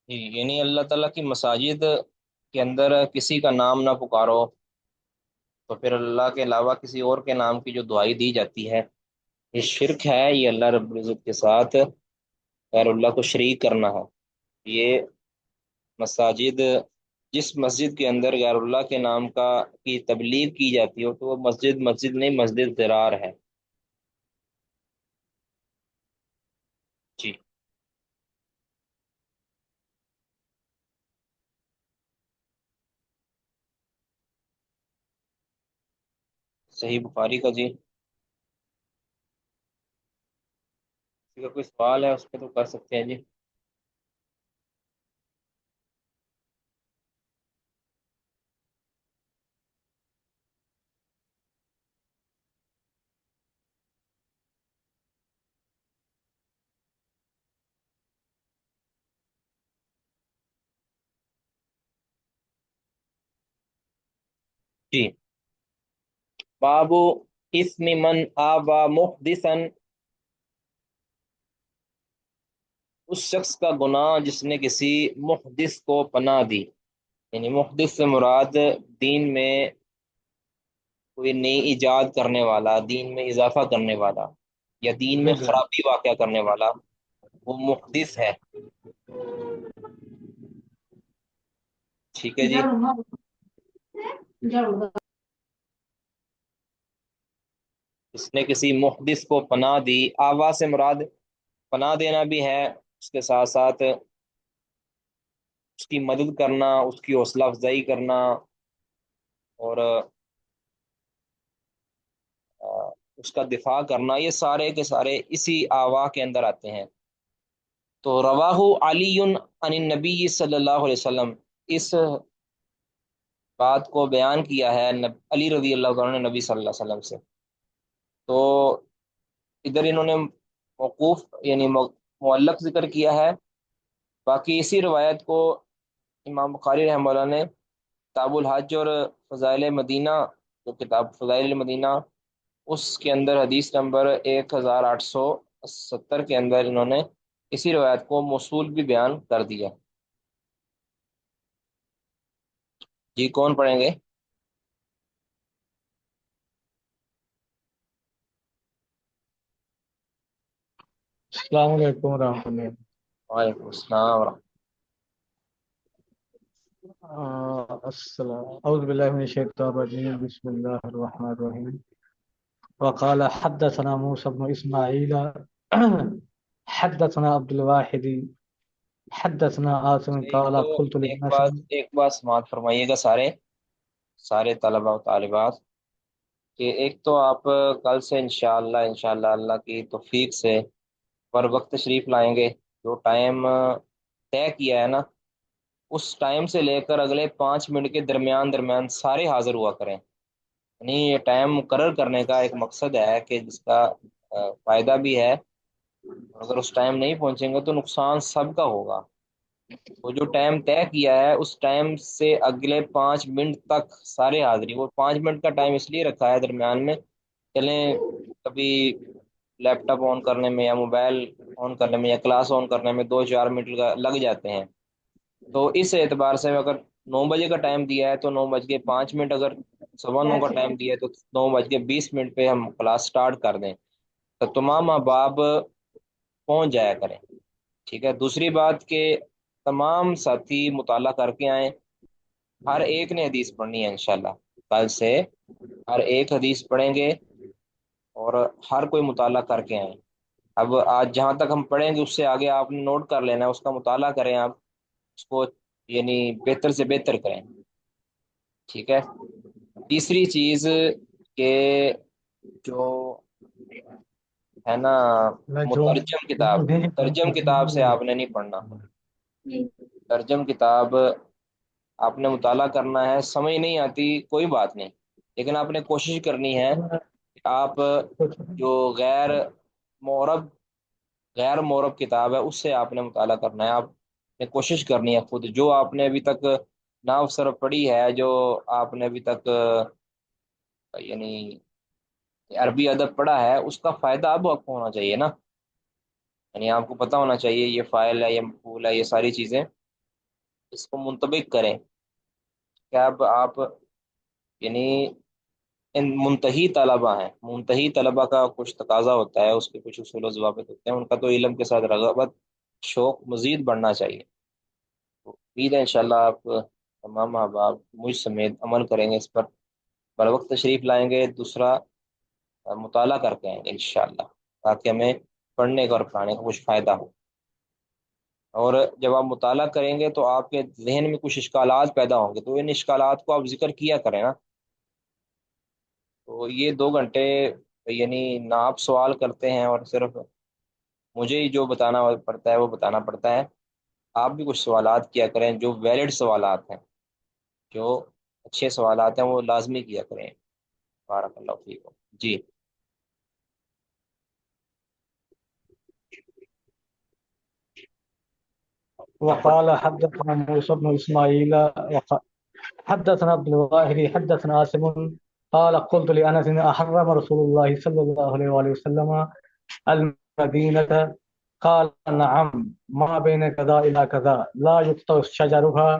جی، یعنی اللہ تعالیٰ کی مساجد کے اندر کسی کا نام نہ پکارو، تو پھر اللہ کے علاوہ کسی اور کے نام کی جو دعائی دی جاتی ہے، یہ شرک ہے، یہ اللہ رب العزت کے ساتھ غیر اللہ کو شریک کرنا ہے۔ یہ مساجد، جس مسجد کے اندر غیر اللہ کے نام کی تبلیغ کی جاتی ہو، تو وہ مسجد مسجد نہیں، مسجد ضرار ہے۔ جی، صحیح بخاری کا جی، کسی کا کوئی سوال ہے اس پہ تو کر سکتے ہیں جی۔ جی، بابو اسم من آبا محدثا، اس شخص کا گناہ جس نے کسی محدث کو پناہ دی، یعنی محدث سے مراد دین میں کوئی نئی ایجاد کرنے والا، دین میں اضافہ کرنے والا، یا دین میں خرابی واقع کرنے والا، وہ محدث ہے۔ ٹھیک ہے جی۔ اس نے کسی محدث کو پناہ دی، آوا سے مراد پناہ دینا بھی ہے، اس کے ساتھ ساتھ اس کی مدد کرنا، اس کی حوصلہ افزائی کرنا، اور اس کا دفاع کرنا، یہ سارے کے سارے اسی آوا کے اندر آتے ہیں۔ تو رواہ علی عن النبی صلی اللہ علیہ وسلم، اس بات کو بیان کیا ہے علی رضی اللہ عنہ نے نبی صلی اللہ علیہ وسلم سے۔ تو ادھر انہوں نے موقوف یعنی معلق ذکر کیا ہے، باقی اسی روایت کو امام بخاری رحمہ اللہ نے کتاب الحج اور فضائل مدینہ، جو کتاب فضائل المدینہ، اس کے اندر حدیث نمبر 1870 کے اندر انہوں نے اسی روایت کو موصول بھی بیان کر دیا۔ جی، کون پڑھیں گے؟ السلام علیکم ورحمۃ اللہ۔ وعلیکم السلام ورحمۃ السلام، اعوذ باللہ من الشیطان الرجیم، بسم اللہ الرحمن الرحیم۔ وقال حدثنا موسى بن اسماعیل حدثنا عبد الواحد حدثنا عاصم اللہ۔ ایک قال تو قلت ایک لانس۔ بات ایک بات سماعت فرمائیے گا سارے سارے طلبہ و طالبات، کہ ایک تو آپ کل سے انشاءاللہ اللہ کی توفیق سے پر وقت تشریف لائیں گے، جو ٹائم طے کیا ہے نا، اس ٹائم سے لے کر اگلے 5 منٹ کے درمیان درمیان سارے حاضر ہوا کریں۔ یعنی یہ ٹائم مقرر کرنے کا ایک مقصد ہے کہ جس کا فائدہ بھی ہے، اور اگر اس ٹائم نہیں پہنچیں گے تو نقصان سب کا ہوگا۔ وہ جو ٹائم طے کیا ہے اس ٹائم سے اگلے 5 منٹ تک سارے حاضری، وہ 5 منٹ کا ٹائم اس لیے رکھا ہے درمیان میں، چلیں کبھی لیپ ٹاپ آن کرنے میں یا موبائل آن کرنے میں یا کلاس آن کرنے میں 2-4 منٹ لگ جاتے ہیں، تو اس اعتبار سے اگر 9 بجے کا ٹائم دیا ہے تو 9:05، اگر 9:15 کا ٹائم دیا ہے تو 9:20 پہ ہم کلاس سٹارٹ کر دیں، تو تمام احباب پہنچ جایا کریں۔ ٹھیک ہے، دوسری بات کہ تمام ساتھی مطالعہ کر کے آئیں، ہر ایک نے حدیث پڑھنی ہے انشاءاللہ، کل سے ہر ایک حدیث پڑھیں گے، اور ہر کوئی مطالعہ کر کے آئیں۔ اب آج جہاں تک ہم پڑھیں گے اس سے آگے آپ نے نوٹ کر لینا ہے، اس کا مطالعہ کریں آپ، اس کو یعنی بہتر سے بہتر کریں۔ ٹھیک ہے، تیسری چیز کہ جو ہے نا، میں جو مترجم کتاب سے آپ نے نہیں پڑھنا۔ ترجم کتاب آپ نے مطالعہ کرنا ہے، سمجھ نہیں آتی کوئی بات نہیں، لیکن آپ نے کوشش کرنی ہے کہ آپ جو مورب غیر مورب کتاب ہے اس سے آپ نے مطالعہ کرنا ہے، آپ نے کوشش کرنی ہے خود، جو آپ نے ابھی تک ناو صرف پڑھی ہے، جو آپ نے ابھی تک یعنی عربی ادب پڑھا ہے، اس کا فائدہ اب آپ کو ہونا چاہیے نا، یعنی آپ کو پتہ ہونا چاہیے یہ فاعل ہے، یہ مفعول ہے، یہ ساری چیزیں اس کو منطبق کریں کہ اب آپ یعنی ان منتہی طلبہ ہیں، منتہی طلبہ کا کچھ تقاضا ہوتا ہے، اس کے کچھ اصول و ضوابط ہوتے ہیں، ان کا تو علم کے ساتھ رغبت، شوق مزید بڑھنا چاہیے۔ تو امید ہے انشاءاللہ آپ تمام احباب مجھ سمیت عمل کریں گے اس پر، بر وقت تشریف لائیں گے، دوسرا مطالعہ کر کے آئیں گے انشاءاللہ، تاکہ ہمیں پڑھنے کا اور پڑھانے کا کچھ فائدہ ہو۔ اور جب آپ مطالعہ کریں گے تو آپ کے ذہن میں کچھ اشکالات پیدا ہوں گے، تو ان اشکالات کو آپ ذکر کیا کریں نا۔ تو یہ 2 گھنٹے یعنی نہ آپ سوال کرتے ہیں اور صرف مجھے ہی جو بتانا پڑتا ہے وہ بتانا پڑتا ہے، آپ بھی کچھ سوالات کیا کریں جو ویلڈ سوالات ہیں، جو اچھے سوالات ہیں وہ لازمی کیا کریں۔ بارک اللہ فیکم جی۔ وقال حدثنا موسى بن إسماعيل حدثنا عبد الواحد حدثنا عاصم قال قلت لأنس أحرم رسول الله صلى الله عليه وآله وسلم المدينة؟ قال نعم، ما بين كذا إلى كذا لا يقطع شجرها،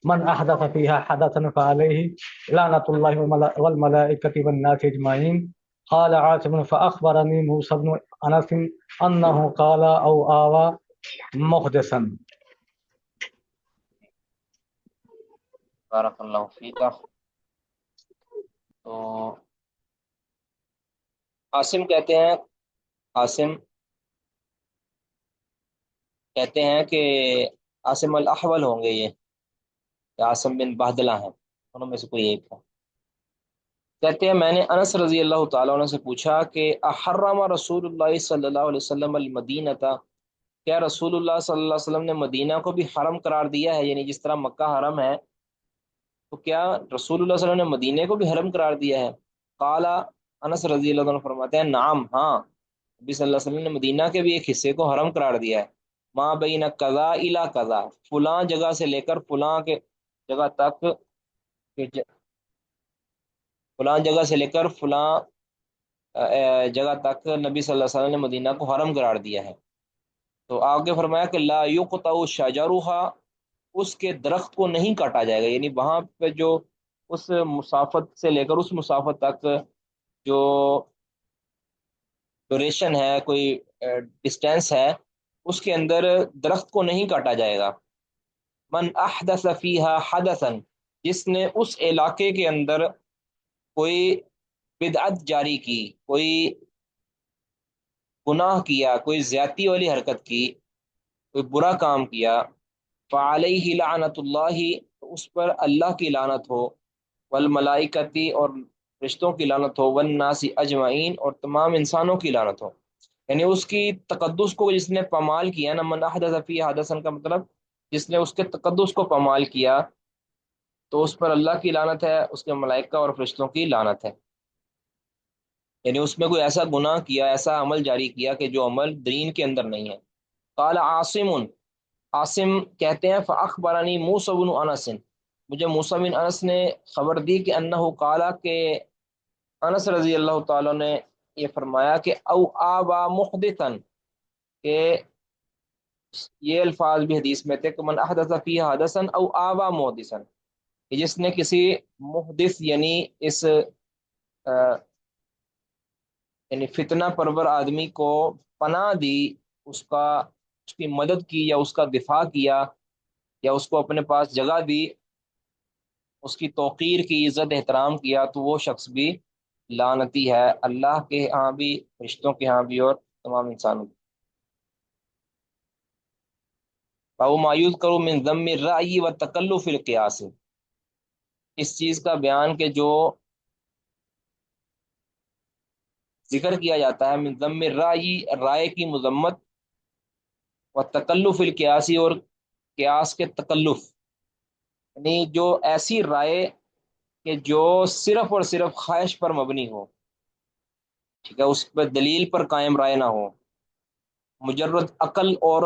من أحدث فيها حدثا فعليه لعنة الله والملائكة والناس أجمعين. قال عاصم فأخبرني موسى بن أنس أنه قال أو آوى محدثا. بارک اللہ فیکم۔ تو عاصم کہتے ہیں، عاصم کہتے ہیں کہ عاصم الاحول ہوں گے یہ، یا عاصم بن بہدلہ ہیں، انہوں میں سے کوئی ایک ہے۔ کہتے ہیں میں نے انس رضی اللہ تعالیٰ عنہ سے پوچھا کہ احرم رسول اللہ صلی اللہ علیہ وسلم المدینہ تھا، کیا رسول اللہ صلی اللہ علیہ وسلم نے مدینہ کو بھی حرم قرار دیا ہے، یعنی جس طرح مکہ حرم ہے تو کیا رسول اللہ صلی اللہ علیہ وسلم نے مدینہ کو بھی حرم قرار دیا ہے؟ قال انس رضی اللہ عنہ فرماتے ہیں نعم، ہاں، نبی صلی اللہ علیہ وسلم نے مدینہ کے بھی ایک حصے کو حرم قرار دیا ہے۔ ما بین قضا الی قضا، فلاں جگہ سے لے کر فلاں کے جگہ تک، فلاں جگہ سے لے کر فلاں جگہ تک نبی صلی اللہ علیہ وسلم نے مدینہ کو حرم قرار دیا ہے۔ تو آگے فرمایا کہ لا یقطع شجرها، اس کے درخت کو نہیں کاٹا جائے گا، یعنی وہاں پہ جو اس مسافت سے لے کر اس مسافت تک جو ڈوریشن ہے، کوئی ڈسٹینس ہے، اس کے اندر درخت کو نہیں کاٹا جائے گا۔ من احدث فیہا حدثا، جس نے اس علاقے کے اندر کوئی بدعت جاری کی، کوئی گناہ کیا، کوئی زیادتی والی حرکت کی، کوئی برا کام کیا، فعلیہ لعنت اللہ، اس پر اللہ کی لعنت ہو، والملائکتی، اور فرشتوں کی لعنت ہو، والناس اجمعین، اور تمام انسانوں کی لعنت ہو۔ یعنی اس کی تقدس کو جس نے پامال کیا نا، من احدث فی حدثا کا مطلب جس نے اس کے تقدس کو پامال کیا، تو اس پر اللہ کی لعنت ہے، اس کے ملائکہ اور فرشتوں کی لعنت ہے۔ یعنی اس میں کوئی ایسا گناہ کیا، ایسا عمل جاری کیا کہ جو عمل دین کے اندر نہیں ہے۔ قال عاصم، عاصم کہتے ہیں فاخبرنی موسی بن انس، مجھے موسی بن انس نے خبر دی کہ انہ قالا، کہ انس رضی اللہ تعالیٰ نے یہ فرمایا کہ او آبا محدثا، کہ یہ الفاظ بھی حدیث میں تھے کہ من احدث فی حدثا او آبا محدثا، کہ جس نے کسی محدث یعنی اس یعنی فتنہ پرور آدمی کو پناہ دی، اس کا اس کی مدد کی، یا اس کا دفاع کیا، یا اس کو اپنے پاس جگہ دی، اس کی توقیر کی، عزت احترام کیا، تو وہ شخص بھی لعنتی ہے، اللہ کے ہاں بھی، فرشتوں کے ہاں بھی، اور تمام انسانوں کے۔ او مایوز کرو من ذم الرأی و تکلف القیاس، اس چیز کا بیان کہ جو ذکر کیا جاتا ہے، من ذم الرأی، رائے کی مذمت، و تکلف القیاسی، اور قیاس کے تکلف، یعنی جو ایسی رائے کہ جو صرف اور صرف خواہش پر مبنی ہو، ٹھیک ہے، اس پر دلیل پر قائم رائے نہ ہو، مجرد عقل اور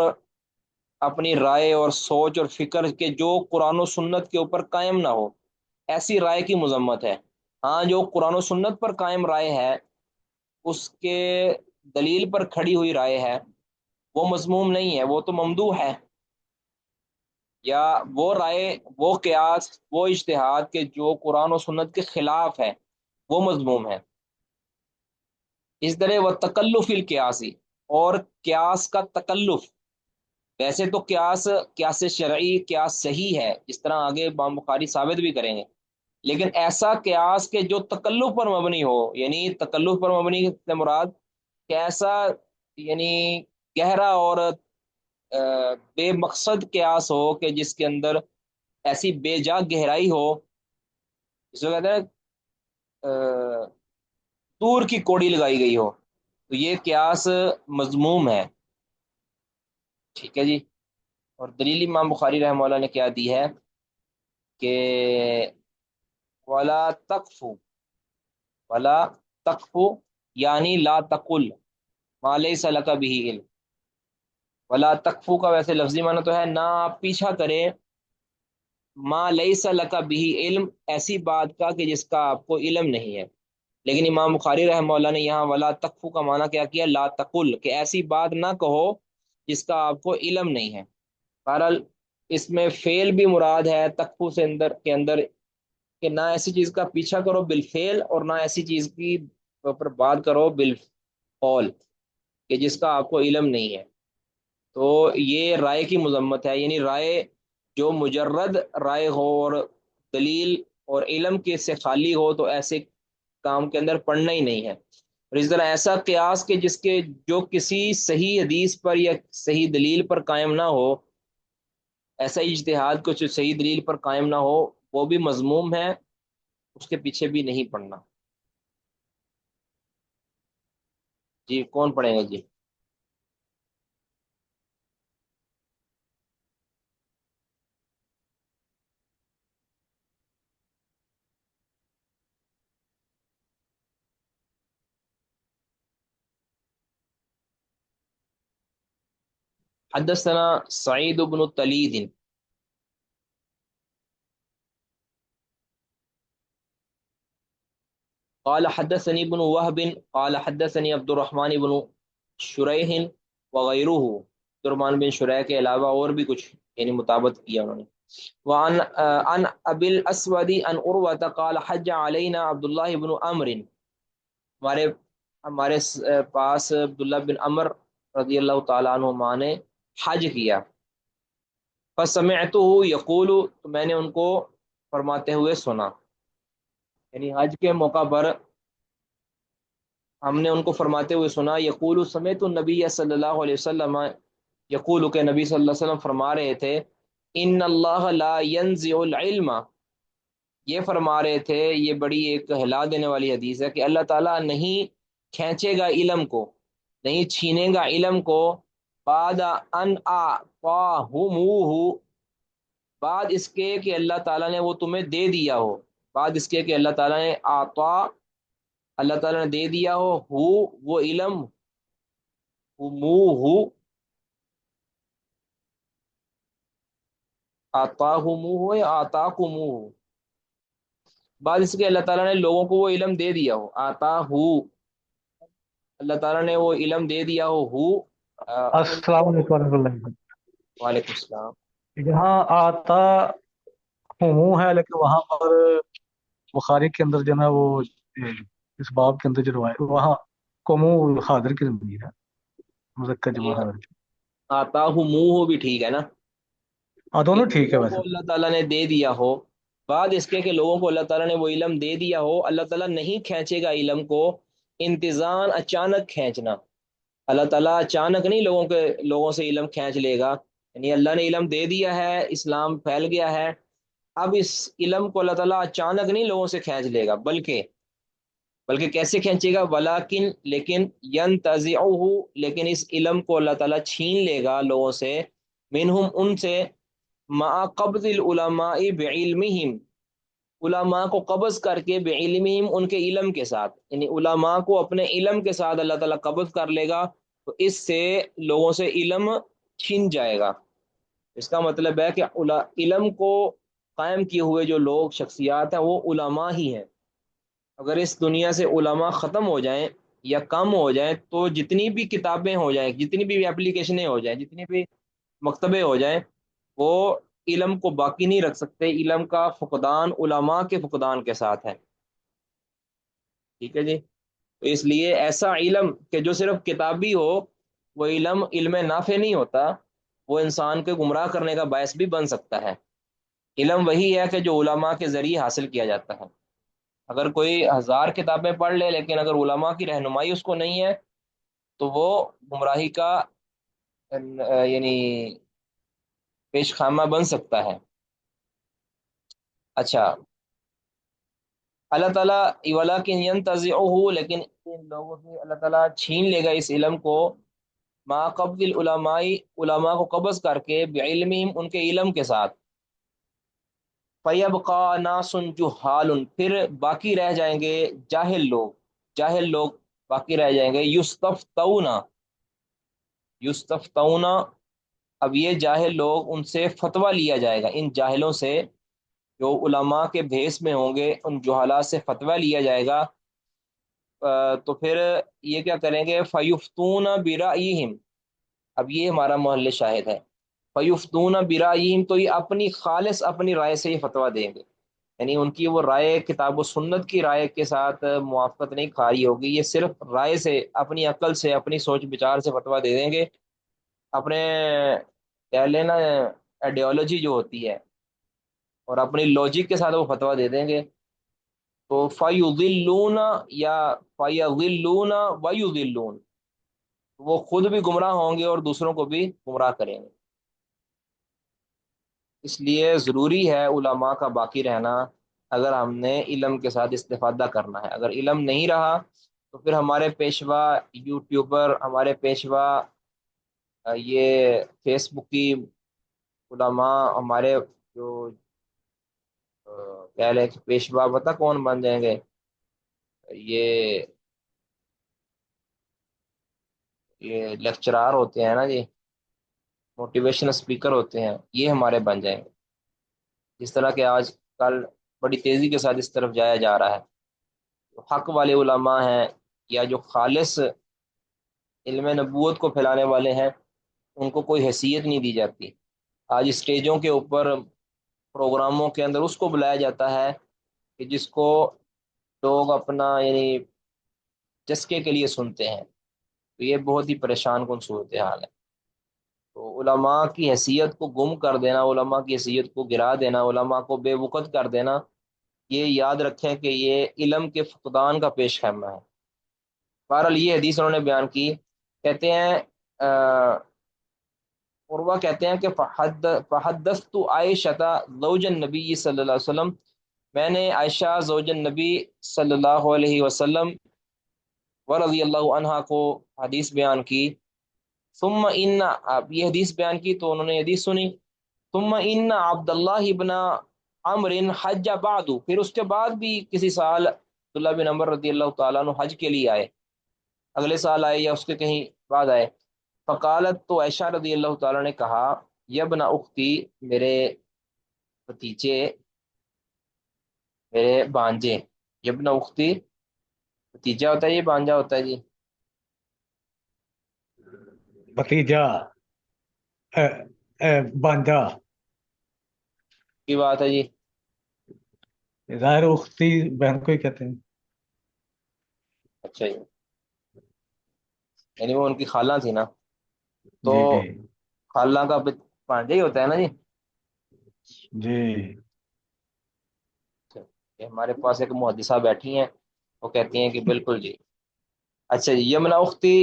اپنی رائے اور سوچ اور فکر کے جو قرآن و سنت کے اوپر قائم نہ ہو، ایسی رائے کی مذمت ہے۔ ہاں، جو قرآن و سنت پر قائم رائے ہے، اس کے دلیل پر کھڑی ہوئی رائے ہے، وہ مذموم نہیں ہے، وہ تو ممدوح ہے۔ یا وہ رائے، وہ قیاس، وہ اجتہاد کے جو قرآن و سنت کے خلاف ہے، وہ مذموم ہے۔ اس طرح وہ تکلف القیاسی، اور قیاس کا تکلف، ویسے تو قیاس شرعی قیاس صحیح ہے، اس طرح آگے امام بخاری ثابت بھی کریں گے، لیکن ایسا قیاس کے جو تکلف پر مبنی ہو، یعنی تکلف پر مبنی سے مراد کہ ایسا، یعنی گہرا اور بے مقصد قیاس ہو کہ جس کے اندر ایسی بے جا گہرائی ہو، جس کو کہتے ہیں دور کی کوڑی لگائی گئی ہو، تو یہ قیاس مذموم ہے۔ ٹھیک ہے جی۔ اور دلیل امام بخاری رحمہ اللہ نے کیا دی ہے کہ ولا تقف، ولا تقف یعنی لا تقل ما لیس لک به علم، ولا تقف کا ویسے لفظی معنی تو ہے نہ آپ پیچھا کریں ما لیس لک به علم، ایسی بات کا کہ جس کا آپ کو علم نہیں ہے، لیکن امام بخاری رحمہ اللہ نے یہاں ولا تقف کا معنی کیا کیا، لا تقل، کہ ایسی بات نہ کہو جس کا آپ کو علم نہیں ہے۔ بہرحال اس میں فعل بھی مراد ہے تقف سے اندر کے اندر، کہ نہ ایسی چیز کا پیچھا کرو بالفعل، اور نہ ایسی چیز کی پر بات کرو بالقول کہ جس کا آپ کو علم نہیں ہے۔ تو یہ رائے کی مذمت ہے، یعنی رائے جو مجرد رائے ہو اور دلیل اور علم کے سے خالی ہو تو ایسے کام کے اندر پڑھنا ہی نہیں ہے۔ اور اس طرح ایسا قیاس کہ جس کے جو کسی صحیح حدیث پر یا صحیح دلیل پر قائم نہ ہو، ایسا اجتہاد کچھ صحیح دلیل پر قائم نہ ہو، وہ بھی مذموم ہے، اس کے پیچھے بھی نہیں پڑنا۔ جی کون پڑھے گا جی؟ حدثنا سعيد بن التليد قال حدثني ابن وهب قال حدثني عبد الرحمن بن شريح وغيره، عبد الرحمن بن شريح کے علاوہ اور بھی کچھ یعنی مطابقت کیا انہوں نے۔ وعن عن ابي الاسود عن عروة قال حج علينا عبد الله بن عمرو، ہمارے ہمارے پاس عبداللہ بن عمر رضی اللہ تعالیٰ عنہما نے حج کیا، فسمعته یقول، تو میں نے ان کو فرماتے ہوئے سنا، یعنی حج کے موقع پر ہم نے ان کو فرماتے ہوئے سنا، یقول سمعت النبی صلی اللہ علیہ وسلم یقول، کہ نبی صلی اللہ علیہ وسلم فرما رہے تھے، ان اللہ لا ينزع العلم، یہ فرما رہے تھے، یہ بڑی ایک ہلا دینے والی حدیث ہے کہ اللہ تعالیٰ نہیں کھینچے گا علم کو، نہیں چھینے گا علم کو، بعد ان اعطاہموہ، بعد اس کے کہ اللہ تعالیٰ نے وہ تمہیں دے دیا ہو، بعد اس کے کہ اللہ تعالیٰ نے اللہ تعالیٰ نے دے دیا ہو وہ علم، ہموہ، آتاہموہ یا آتاکموہ، بعد اس کے اللہ تعالیٰ نے لوگوں کو وہ علم دے دیا ہو، آتاہو، اللہ تعالیٰ نے وہ علم دے دیا ہو السلام علیکم ورحمۃ اللہ وبرکاتہ۔ وعلیکم السلام۔ یہاں آتا ہوں ہے، لیکن وہاں پر بخاری کے اندر جو ہے نا وہ اس باب کے اندر جو روایت وہاں قومو حاضر کی ضمیر ہے، مذکر جمع حاضر کی۔ آتاہموہ بھی ٹھیک ہے نا، ہاں کہ دونوں ٹھیک ہے لوگوں ویسے۔ کو اللہ تعالیٰ نے دے دیا ہو، بعد اس کے کہ لوگوں کو اللہ تعالیٰ نے وہ علم دے دیا ہو، اللہ تعالیٰ نہیں کھینچے گا علم کو، انتظام اچانک کھینچنا، اللہ تعالیٰ اچانک نہیں لوگوں سے علم کھینچ لے گا، یعنی اللہ نے علم دے دیا ہے، اسلام پھیل گیا ہے، اب اس علم کو اللہ تعالیٰ اچانک نہیں لوگوں سے کھینچ لے گا، بلکہ کیسے کھینچے گا، ولیکن لیکن ینتزعہ، لیکن اس علم کو اللہ تعالیٰ چھین لے گا لوگوں سے، منہم ان سے، مع قبض العلماء بعلمہم، علماء کو قبض کر کے، بعلمہم ان کے علم کے ساتھ، یعنی علماء کو اپنے علم کے ساتھ اللہ تعالیٰ قبض کر لے گا، تو اس سے لوگوں سے علم چھن جائے گا۔ اس کا مطلب ہے کہ علم کو قائم کیے ہوئے جو لوگ شخصیات ہیں وہ علماء ہی ہیں، اگر اس دنیا سے علماء ختم ہو جائیں یا کم ہو جائیں تو جتنی بھی کتابیں ہو جائیں، جتنی بھی اپلیکیشنیں ہو جائیں، جتنی بھی مکتبے ہو جائیں، وہ علم کو باقی نہیں رکھ سکتے، علم کا فقدان علماء کے فقدان کے ساتھ ہے، ٹھیک ہے جی۔ تو اس لیے ایسا علم کہ جو صرف کتابی ہو، وہ علم علم نافع نہیں ہوتا، وہ انسان کے گمراہ کرنے کا باعث بھی بن سکتا ہے۔ علم وہی ہے کہ جو علماء کے ذریعے حاصل کیا جاتا ہے۔ اگر کوئی ہزار کتابیں پڑھ لے لیکن اگر علماء کی رہنمائی اس کو نہیں ہے تو وہ گمراہی کا یعنی پیش خامہ بن سکتا ہے۔ اچھا، اللہ تعالیٰ وَلَٰكِنْ يَنْتَزِعُهُ، لیکن ان لوگوں سے اللہ تعالیٰ چھین لے گا اس علم کو، ما قبض العلماء، علماء کو قبض کر کے، بعلمہم، ان کے علم کے ساتھ، فَيَبْقَى نَاسٌ جُهَّالٌ، پھر باقی رہ جائیں گے جاہل لوگ، جاہل لوگ باقی رہ جائیں گے، یستفتون، یستفتون، اب یہ جاہل لوگ ان سے فتویٰ لیا جائے گا، ان جاہلوں سے جو علماء کے بھیس میں ہوں گے ان جہالات سے فتویٰ لیا جائے گا۔ تو پھر یہ کیا کریں گے، فیفتون برائیہم، اب یہ ہمارا محل شاہد ہے، فیفتون برائیہم، تو یہ اپنی خالص اپنی رائے سے یہ فتویٰ دیں گے، یعنی ان کی وہ رائے کتاب و سنت کی رائے کے ساتھ موافقت نہیں کھا رہی ہوگی، یہ صرف رائے سے، اپنی عقل سے، اپنی سوچ بچار سے فتویٰ دے دیں گے، اپنے کہہ لینا آئیڈیالوجی جو ہوتی ہے اور اپنی لوجک کے ساتھ وہ فتویٰ دے دیں گے۔ تو فَيُضِلُّونَ یا فَيَضِلُّونَ وَيُضِلُّونَ، وہ خود بھی گمراہ ہوں گے اور دوسروں کو بھی گمراہ کریں گے۔ اس لیے ضروری ہے علماء کا باقی رہنا اگر ہم نے علم کے ساتھ استفادہ کرنا ہے۔ اگر علم نہیں رہا تو پھر ہمارے پیشوا یوٹیوبر، ہمارے پیشوا یہ فیس بک کی علماء، ہمارے جو کہہ لیں کہ پیشوا بتا کون بن جائیں گے، یہ یہ لیکچرار ہوتے ہیں نا جی، موٹیویشنل اسپیکر ہوتے ہیں، یہ ہمارے بن جائیں گے، جس طرح کہ آج کل بڑی تیزی کے ساتھ اس طرف جایا جا رہا ہے۔ جو حق والے علماء ہیں یا جو خالص علم نبوت کو پھیلانے والے ہیں ان کو کوئی حیثیت نہیں دی جاتی۔ آج اسٹیجوں کے اوپر، پروگراموں کے اندر اس کو بلایا جاتا ہے کہ جس کو لوگ اپنا یعنی چسکے کے لیے سنتے ہیں، تو یہ بہت ہی پریشان کن صورتحال ہے۔ تو علماء کی حیثیت کو گم کر دینا، علماء کی حیثیت کو گرا دینا، علماء کو بے وقت کر دینا، یہ یاد رکھیں کہ یہ علم کے فقدان کا پیش خیمہ ہے۔ بہرحال یہ حدیث انہوں نے بیان کی، کہتے ہیں عروہ کہتے ہیں کہ فحدثت عائشہ زوج النبی صلی اللہ علیہ وسلم، میں نے عائشہ زوج النبی صلی اللہ علیہ وسلم ورضی اللہ عنہا کو حدیث بیان کی، ثم ان، اب یہ حدیث بیان کی تو انہوں نے حدیث سنی، ثم ان عبداللہ ابن عمر حج بعد، پھر اس کے بعد بھی کسی سال عبداللہ بن عمر رضی اللہ تعالیٰ عنہ حج کے لیے آئے، اگلے سال آئے یا اس کے کہیں بعد آئے، فقالت، تو عائشہ رضی اللہ تعالیٰ نے کہا، یبن اختی، میرے بھتیجے، میرے بانجے، یبن اختی بھتیجا ہوتا ہے، یہ بانجا ہوتا ہے جی؟ بھتیجا، بانجا، کی بات ہے جی؟ ظاہر اختی بہن کو ہی کہتے ہیں۔ اچھا جی، یعنی وہ ان کی خالہ تھی نا، تو جی جی خالہ کا بانجا ہی ہوتا ہے نا جی؟ جی۔ کہ ہمارے پاس ایک محدثہ بیٹھی ہیں، وہ کہتی ہیں کہ بالکل جی۔ اچھا جی، یمنا اختی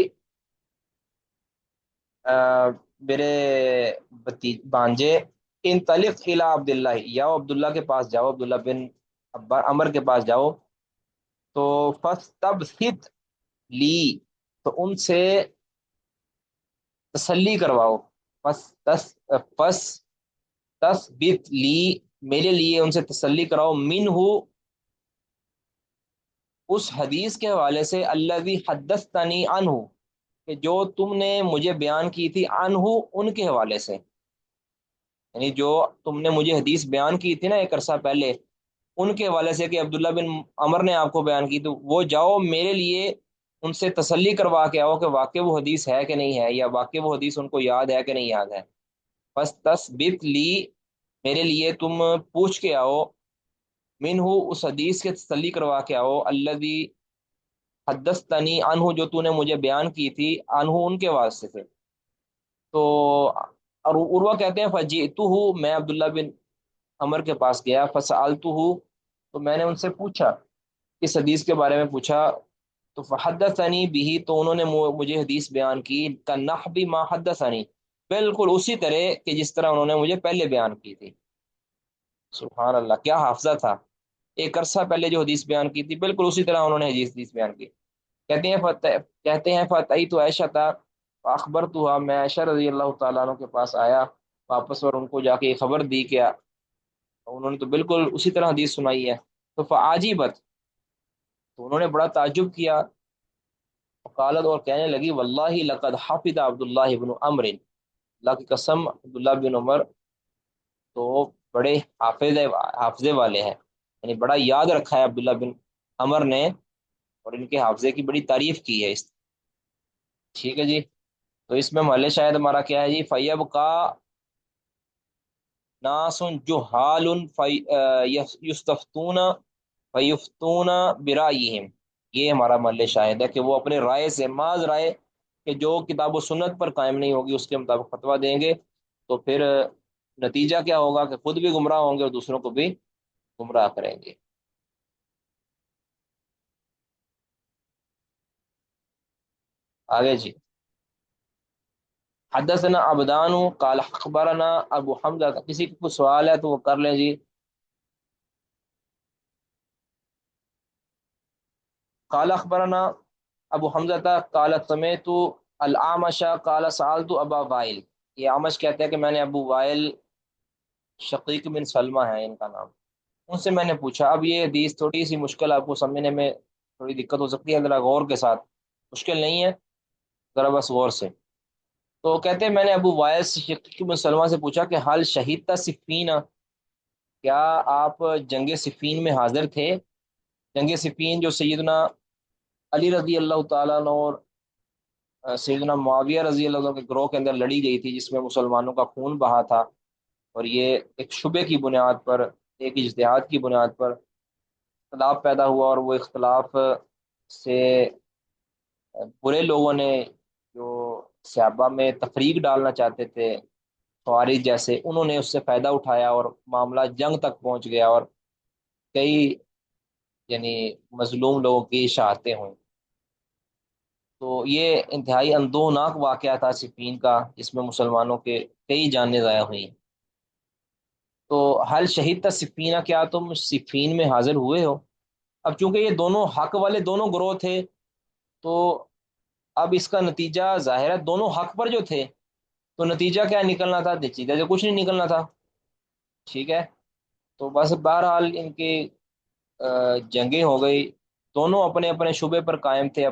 میرے بانجے، ان طلق الی عبداللہ، یا عبداللہ کے پاس جاؤ، عبداللہ بن عمر کے پاس جاؤ، تو فاستبصت لی، تو ان سے تسلی کرواؤ، پس پس تثبت لی، میرے لیے ان سے تسلی کراؤ، من ہو، اس حدیث کے حوالے سے، الذی حدثتنی عنہ، کہ جو تم نے مجھے بیان کی تھی، عنہ، ان کے حوالے سے، یعنی جو تم نے مجھے حدیث بیان کی تھی نا ایک عرصہ پہلے، ان کے حوالے سے کہ عبداللہ بن عمر نے آپ کو بیان کی، تو وہ جاؤ میرے لیے ان سے تسلی کروا کے آؤ کہ واقع وہ حدیث ہے کہ نہیں ہے، یا واقع وہ حدیث ان کو یاد ہے کہ نہیں یاد ہے، بس تثبت لی میرے لیے تم پوچھ کے آؤ، من ہو اس حدیث کے تسلی کروا کے آؤ، الذی حدثتنی عنہ جو تو نے مجھے بیان کی تھی، عنہ ان کے واسطے سے. تو اور عروہ کہتے ہیں فجئتہ، میں عبداللہ بن عمر کے پاس گیا، فسألتہ، تو میں نے ان سے پوچھا، اس حدیث کے بارے میں پوچھا. تو فحدثنی بھی، تو انہوں نے مجھے حدیث بیان کی، کنحبی ما حدثنی، بالکل اسی طرح کہ جس طرح انہوں نے مجھے پہلے بیان کی تھی. سبحان اللہ، کیا حافظہ تھا. ایک عرصہ پہلے جو حدیث بیان کی تھی بالکل اسی طرح انہوں نے حدیث بیان کی. کہتے ہیں تو عائشہ تھا، اخبر تو، میں عائشہ رضی اللہ تعالیٰ عنہ کے پاس آیا واپس، اور ان کو جا کے یہ خبر دی کہ انہوں نے تو بالکل اسی طرح حدیث سنائی ہے. تو فعاجیبت، تو انہوں نے بڑا تعجب کیا. وقالت، اور کہنے لگی، واللہ لقد حفظ عبداللہ بن عمر، اللہ کی قسم عبداللہ بن عمر تو بڑے حافظے والے ہیں، یعنی بڑا یاد رکھا ہے عبداللہ بن عمر نے، اور ان کے حافظے کی بڑی تعریف کی ہے ٹھیک ہے جی. تو اس میں محل شاید ہمارا کیا ہے جی، فیب کا ناسن جہال یستفتون فیفتون برائیہم، یہ ہمارا محل شاہد ہے کہ وہ اپنے رائے سے، محض رائے کہ جو کتاب و سنت پر قائم نہیں ہوگی اس کے مطابق فتویٰ دیں گے، تو پھر نتیجہ کیا ہوگا کہ خود بھی گمراہ ہوں گے اور دوسروں کو بھی گمراہ کریں گے. آگے جی. حدثنا عبدان قال اخبرنا ابو حمزہ، کسی کو کوئی سوال ہے تو وہ کر لیں جی. قال اخبرنا ابو حمزہ قال سمعت الاعمش قال سألت ابا وائل، یہ اعمش کہتے ہیں کہ میں نے ابو وائل شقیق بن سلمہ ہے ان کا نام، ان سے میں نے پوچھا. اب یہ حدیث تھوڑی سی مشکل، آپ کو سمجھنے میں تھوڑی دقت ہو سکتی ہے، ذرا غور کے ساتھ، مشکل نہیں ہے، ذرا بس غور سے. تو کہتے ہیں میں نے ابو وائل شقیق بن سلمہ سے پوچھا کہ حل شہید صفین، کیا آپ جنگ صفین میں حاضر تھے؟ جنگ صفین جو سیدنا علی رضی اللہ تعالیٰ عنہ اور سیدنا معاویہ رضی اللہ عنہ کے گروہ کے اندر لڑی گئی تھی، جس میں مسلمانوں کا خون بہا تھا، اور یہ ایک شبے کی بنیاد پر، ایک اجتہاد کی بنیاد پر اختلاف پیدا ہوا، اور وہ اختلاف سے برے لوگوں نے جو صحابہ میں تفریق ڈالنا چاہتے تھے، خوارج جیسے، انہوں نے اس سے فائدہ اٹھایا اور معاملہ جنگ تک پہنچ گیا، اور کئی یعنی مظلوم لوگوں کی شہادتیں ہوئیں. تو یہ انتہائی اندوہناک واقعہ تھا صفین کا، جس میں مسلمانوں کے کئی جانیں ضائع ہوئیں. تو حل شہید تا صفینہ، کیا تم صفین میں حاضر ہوئے ہو؟ اب چونکہ یہ دونوں حق والے دونوں گروہ تھے، تو اب اس کا نتیجہ ظاہر ہے دونوں حق پر جو تھے، تو نتیجہ کیا نکلنا تھا؟ نتیجہ جو کچھ نہیں نکلنا تھا. ٹھیک ہے. تو بس بہرحال ان کی جنگیں ہو گئی، دونوں اپنے اپنے شعبے پر قائم تھے.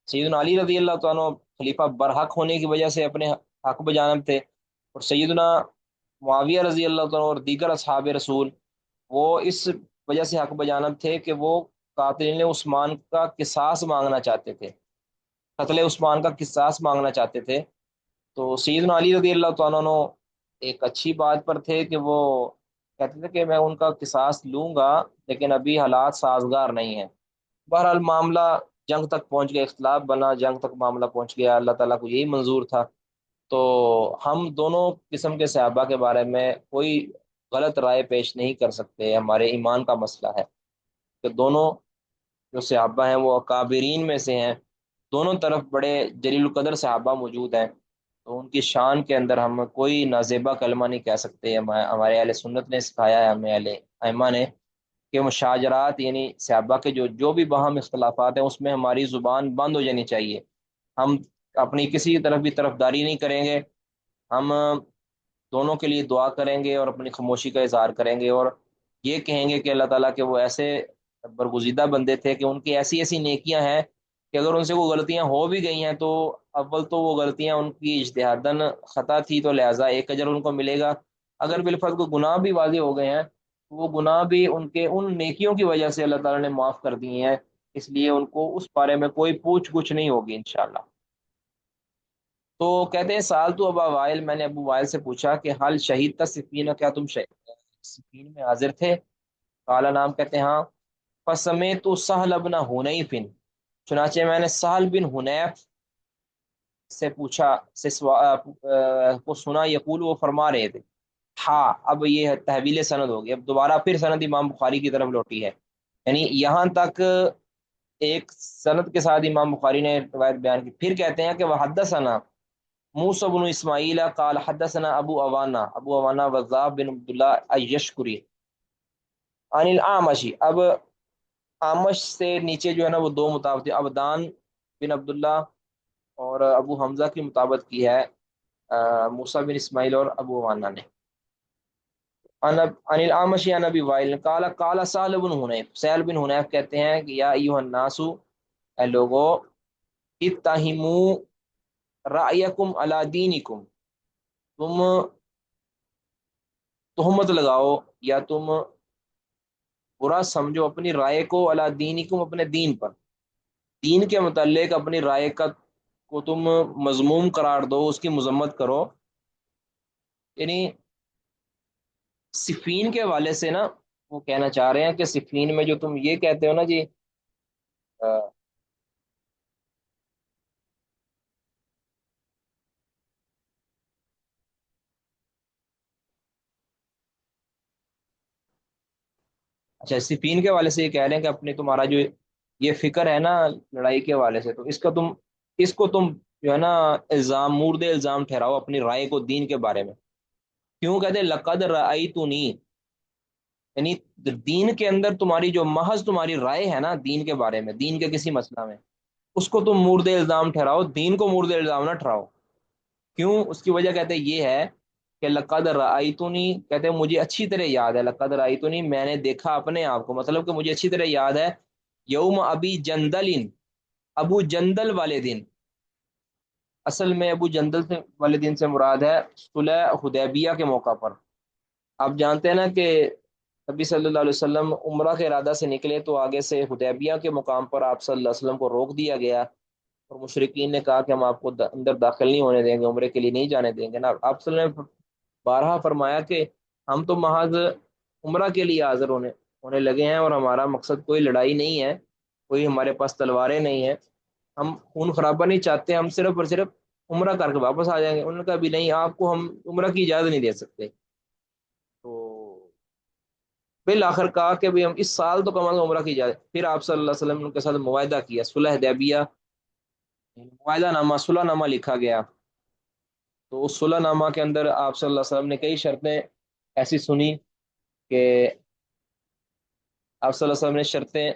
سیدنا علی رضی اللہ تعالیٰ خلیفہ برحق ہونے کی وجہ سے اپنے حق بجانب تھے، اور سیدنا معاویہ رضی اللہ تعالیٰ اور دیگر اصحاب رسول وہ اس وجہ سے حق بجانب تھے کہ وہ قاتلین عثمان کا قصاص مانگنا چاہتے تھے، قتل عثمان کا قصاص مانگنا چاہتے تھے. تو سیدنا علی رضی اللہ تعالیٰ عنہ ایک اچھی بات پر تھے کہ وہ کہتے تھے کہ میں ان کا قصاص لوں گا، لیکن ابھی حالات سازگار نہیں ہیں. بہرحال معاملہ جنگ تک پہنچ گیا، اختلاف بنا، جنگ تک معاملہ پہنچ گیا، اللہ تعالیٰ کو یہی منظور تھا. تو ہم دونوں قسم کے صحابہ کے بارے میں کوئی غلط رائے پیش نہیں کر سکتے، ہمارے ایمان کا مسئلہ ہے کہ دونوں جو صحابہ ہیں وہ اکابرین میں سے ہیں، دونوں طرف بڑے جلیل القدر صحابہ موجود ہیں، تو ان کی شان کے اندر ہم کوئی نازیبہ کلمہ نہیں کہہ سکتے. ہمارے اہل سنت نے سکھایا ہے، ہمیں اہل ائمہ نے، کہ مشاجرات یعنی صحابہ کے جو بھی باہم اختلافات ہیں اس میں ہماری زبان بند ہو جانی چاہیے. ہم اپنی کسی طرف بھی طرفداری نہیں کریں گے، ہم دونوں کے لیے دعا کریں گے اور اپنی خاموشی کا اظہار کریں گے، اور یہ کہیں گے کہ اللہ تعالیٰ کے وہ ایسے برگزیدہ بندے تھے کہ ان کی ایسی ایسی نیکیاں ہیں کہ اگر ان سے وہ غلطیاں ہو بھی گئی ہیں تو اول تو وہ غلطیاں ان کی اجتہاداً خطا تھی، تو لہٰذا ایک اجر ان کو ملے گا. اگر بالفرض کو گناہ بھی واضح ہو گئے ہیں تو وہ گناہ بھی ان کے ان نیکیوں کی وجہ سے اللہ تعالیٰ نے معاف کر دیے ہیں، اس لیے ان کو اس بارے میں کوئی پوچھ گچھ نہیں ہوگی انشاءاللہ. تو کہتے ہیں سال تو ابا وائل، میں نے ابو وائل سے پوچھا کہ حال شہید تصفین، کیا تم سفین میں حاضر تھے؟ قال نام کہتے ہیں ہاں۔ فسمیت سہل بن حنیف، چنانچہ میں نے سہل بن حنیف سے پوچھا، کو سنا، یقول وہ فرما رہے تھے، ہاں اب یہ تحویل سند ہوگی، اب دوبارہ پھر سند امام بخاری کی طرف لوٹی ہے، یعنی یہاں تک ایک سند کے ساتھ امام بخاری نے روایت بیان کی، پھر کہتے ہیں کہ وہ حدثنا موسیٰ بن اسماعیل قال حدثنا ابو اوانا، ابو اوانا وذاب بن عبداللہ الشکری عن الاعمشی، اب آمش سے نیچے جو ہے نا وہ دو مطابق ابدان بن عبداللہ اور ابو حمزہ کی مطابقت کی ہے موسیٰ بن اسماعیل اور ابو اوانا نے، عن الاعمش عن ابی وائل قال قال سہل بن حنیف، سہل بن حنیف کہتے ہیں کہ یا ایھا الناس، اے لوگو، اتہموا رأیکم علی دینکم، تم تہمت لگاؤ یا تم برا سمجھو اپنی رائے کو، علی دینکم اپنے دین پر، دین کے متعلق اپنی رائے کا کو تم مذموم قرار دو، اس کی مذمت کرو، یعنی صفین کے حوالے سے نا وہ کہنا چاہ رہے ہیں کہ صفین میں جو تم یہ کہتے ہو نا جی اچھا صفین کے حوالے سے یہ کہہ رہے ہیں کہ اپنے تمہارا جو یہ فکر ہے نا لڑائی کے حوالے سے، تو اس کو تم جو ہے نا الزام، مورد الزام ٹھہراؤ اپنی رائے کو دین کے بارے میں، کیوں کہتے ہیں لقد رأیتنی، یعنی دین کے اندر تمہاری جو محض تمہاری رائے ہے نا دین کے بارے میں، دین کے کسی مسئلہ میں، اس کو تم مورد الزام ٹھہراؤ، دین کو مورد الزام نہ ٹھہراؤ، کیوں؟ اس کی وجہ کہتے ہیں یہ ہے کہ لقد رأیتنی، کہتے ہیں مجھے اچھی طرح یاد ہے، لقد رأیتنی میں نے دیکھا اپنے آپ کو، مطلب کہ مجھے اچھی طرح یاد ہے، یوم ابی جندل، ابو جندل والے دن، اصل میں ابو جندل سے والے دن سے مراد ہے صلح حدیبیہ کے موقع پر، آپ جانتے ہیں نا کہ نبی صلی اللہ علیہ وسلم عمرہ کے ارادہ سے نکلے تو آگے سے حدیبیہ کے مقام پر آپ صلی اللہ علیہ وسلم کو روک دیا گیا، اور مشرکین نے کہا کہ ہم آپ کو اندر داخل نہیں ہونے دیں گے، عمرے کے لیے نہیں جانے دیں گے نا، آپ صلی اللہ علیہ وسلم نے بارہا فرمایا کہ ہم تو محض عمرہ کے لیے حاضر ہونے لگے ہیں، اور ہمارا مقصد کوئی لڑائی نہیں ہے، کوئی ہمارے پاس تلواریں نہیں ہیں، ہم خون خرابہ نہیں چاہتے، ہم صرف اور صرف عمرہ کر کے واپس آ جائیں گے، انہوں نے کہا بھی نہیں، آپ کو ہم عمرہ کی اجازت نہیں دے سکتے، تو بالآخر کہا کہ بھی ہم اس سال تو کم از کم عمرہ کی اجازت، پھر آپ صلی اللہ علیہ وسلم نے ان کے ساتھ معاہدہ کیا، صلح حدیبیہ، معاہدہ نامہ، صلح نامہ لکھا گیا، تو اس صلح نامہ کے اندر آپ صلی اللہ علیہ وسلم نے کئی شرطیں ایسی سنی کہ آپ صلی اللہ علیہ وسلم نے شرطیں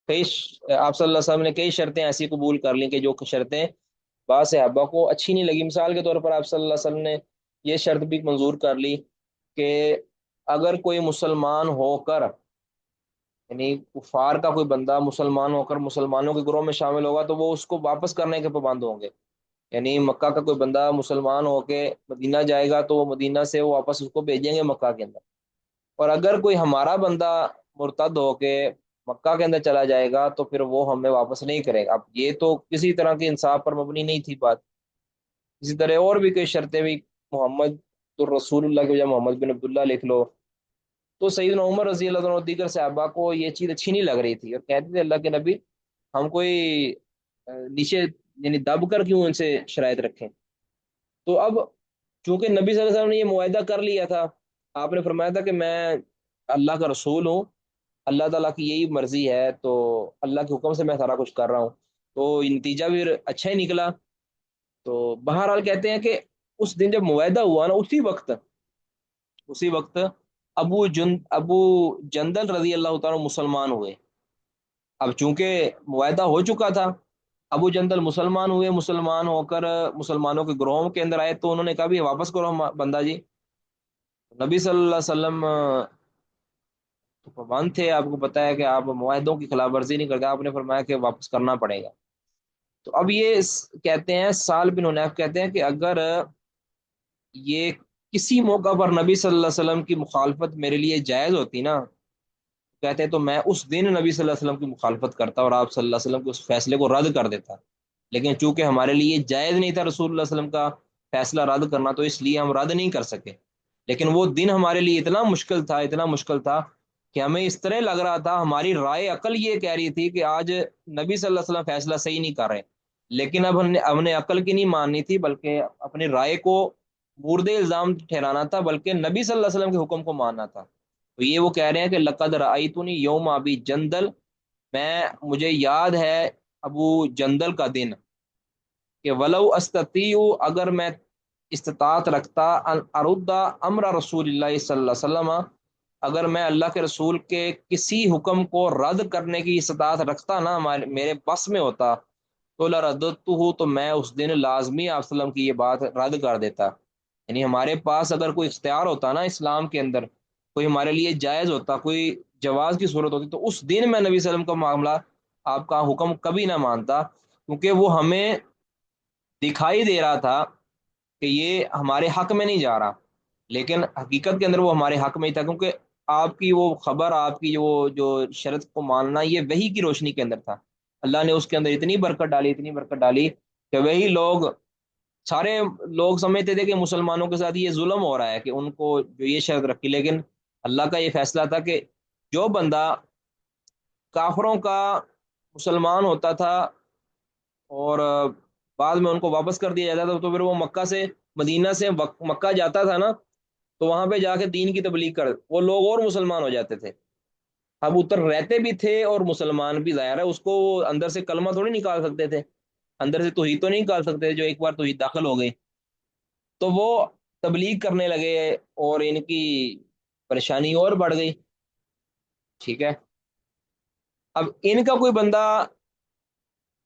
آپ صلی اللہ علیہ وسلم نے کئی شرطیں ایسی قبول کر لیں کہ جو شرطیں بعض صحابہ کو اچھی نہیں لگی، مثال کے طور پر آپ صلی اللہ علیہ وسلم نے یہ شرط بھی منظور کر لی کہ اگر کوئی مسلمان ہو کر، یعنی کفار کا کوئی بندہ مسلمان ہو کر مسلمانوں کے گروہ میں شامل ہوگا تو وہ اس کو واپس کرنے کے پابند ہوں گے، یعنی مکہ کا کوئی بندہ مسلمان ہو کے مدینہ جائے گا تو وہ مدینہ سے وہ واپس اس کو بھیجیں گے مکہ کے اندر، اور اگر کوئی ہمارا بندہ مرتد ہو کے مکہ کے اندر چلا جائے گا تو پھر وہ ہمیں واپس نہیں کرے گا، اب یہ تو کسی طرح کے انصاف پر مبنی نہیں تھی بات، اسی طرح اور بھی کئی شرطیں بھی، محمد تو رسول اللہ کے بجائے محمد بن عبداللہ لکھ لو، تو سیدنا عمر رضی اللہ عنہ اور دیگر صحابہ کو یہ چیز اچھی نہیں لگ رہی تھی، اور کہتے تھے اللہ کے نبی ہم کوئی نیچے یعنی دب کر کیوں ان سے شرائط رکھیں، تو اب چونکہ نبی صلی اللہ علیہ وسلم نے یہ معاہدہ کر لیا تھا، آپ نے فرمایا تھا کہ میں اللہ کا رسول ہوں، اللہ تعالیٰ کی یہی مرضی ہے، تو اللہ کے حکم سے میں سارا کچھ کر رہا ہوں، تو یہ نتیجہ بھی اچھا ہی نکلا، تو بہرحال کہتے ہیں کہ اس دن جب معاہدہ ہوا نا اسی وقت ابو جندل رضی اللہ تعالیٰ مسلمان ہوئے، اب چونکہ معاہدہ ہو چکا تھا، ابو جندل مسلمان ہوئے، مسلمان ہو کر مسلمانوں کے گروہوں کے اندر آئے، تو انہوں نے کہا بھی واپس کرو بندہ جی، نبی صلی اللہ علیہ وسلم تو پابند تھے، آپ کو پتا ہے کہ آپ معاہدوں کی خلاف ورزی نہیں کرتے، آپ نے فرمایا کہ واپس کرنا پڑے گا، تو اب یہ کہتے ہیں سال بن حنیف کہتے ہیں کہ اگر یہ کسی موقع پر نبی صلی اللہ علیہ وسلم کی مخالفت میرے لیے جائز ہوتی نا، کہتے ہیں تو میں اس دن نبی صلی اللہ علیہ وسلم کی مخالفت کرتا اور آپ صلی اللہ علیہ وسلم کے اس فیصلے کو رد کر دیتا، لیکن چونکہ ہمارے لیے جائز نہیں تھا رسول اللہ صلی اللہ علیہ وسلم کا فیصلہ رد کرنا، تو اس لیے ہم رد نہیں کر سکے۔ لیکن وہ دن ہمارے لیے اتنا مشکل تھا، اتنا مشکل تھا کہ ہمیں اس طرح لگ رہا تھا، ہماری رائے عقل یہ کہہ رہی تھی کہ آج نبی صلی اللہ علیہ وسلم فیصلہ صحیح نہیں کر رہے، لیکن اب ہم نے عقل کی نہیں ماننی تھی، بلکہ اپنی رائے کو مورد الزام ٹھہرانا تھا، بلکہ نبی صلی اللہ علیہ وسلم کے حکم کو ماننا تھا۔ تو یہ وہ کہہ رہے ہیں کہ لقد رأیتنی یوم ابی جندل، مجھے یاد ہے ابو جندل کا دن، کہ ولو استطیع، اگر میں استطاعت رکھتا ان ارد امر رسول اللہ صلی اللہ علیہ وسلم، اگر میں اللہ کے رسول کے کسی حکم کو رد کرنے کی استطاعت رکھتا نا، میرے بس میں ہوتا، تو لرددتہ، تو میں اس دن لازمی آپ وسلم کی یہ بات رد کر دیتا۔ یعنی ہمارے پاس اگر کوئی اختیار ہوتا نا اسلام کے اندر، کوئی ہمارے لیے جائز ہوتا، کوئی جواز کی صورت ہوتی، تو اس دن میں نبی صلی اللہ علیہ وسلم کا معاملہ، آپ کا حکم کبھی نہ مانتا، کیونکہ وہ ہمیں دکھائی دے رہا تھا کہ یہ ہمارے حق میں نہیں جا رہا، لیکن حقیقت کے اندر وہ ہمارے حق میں ہی تھا، کیونکہ آپ کی وہ خبر، آپ کی جو شرط کو ماننا، یہ وحی کی روشنی کے اندر تھا۔ اللہ نے اس کے اندر اتنی برکت ڈالی، اتنی برکت ڈالی کہ وہی لوگ، سارے لوگ سمجھتے تھے کہ مسلمانوں کے ساتھ یہ ظلم ہو رہا ہے کہ ان کو جو یہ شرط رکھی، لیکن اللہ کا یہ فیصلہ تھا کہ جو بندہ کافروں کا مسلمان ہوتا تھا اور بعد میں ان کو واپس کر دیا جاتا تھا، تو پھر وہ مکہ سے، مدینہ سے مکہ جاتا تھا نا، تو وہاں پہ جا کے دین کی تبلیغ کر وہ لوگ اور مسلمان ہو جاتے تھے۔ اب اتر رہتے بھی تھے اور مسلمان بھی، ظاہر ہے اس کو وہ اندر سے کلمہ تھوڑی نکال سکتے تھے، اندر سے توحید تو نہیں نکال سکتے، جو ایک بار توحید داخل ہو گئی تو وہ تبلیغ کرنے لگے، اور ان کی پریشانی اور بڑھ گئی۔ ٹھیک ہے، اب ان کا کوئی بندہ،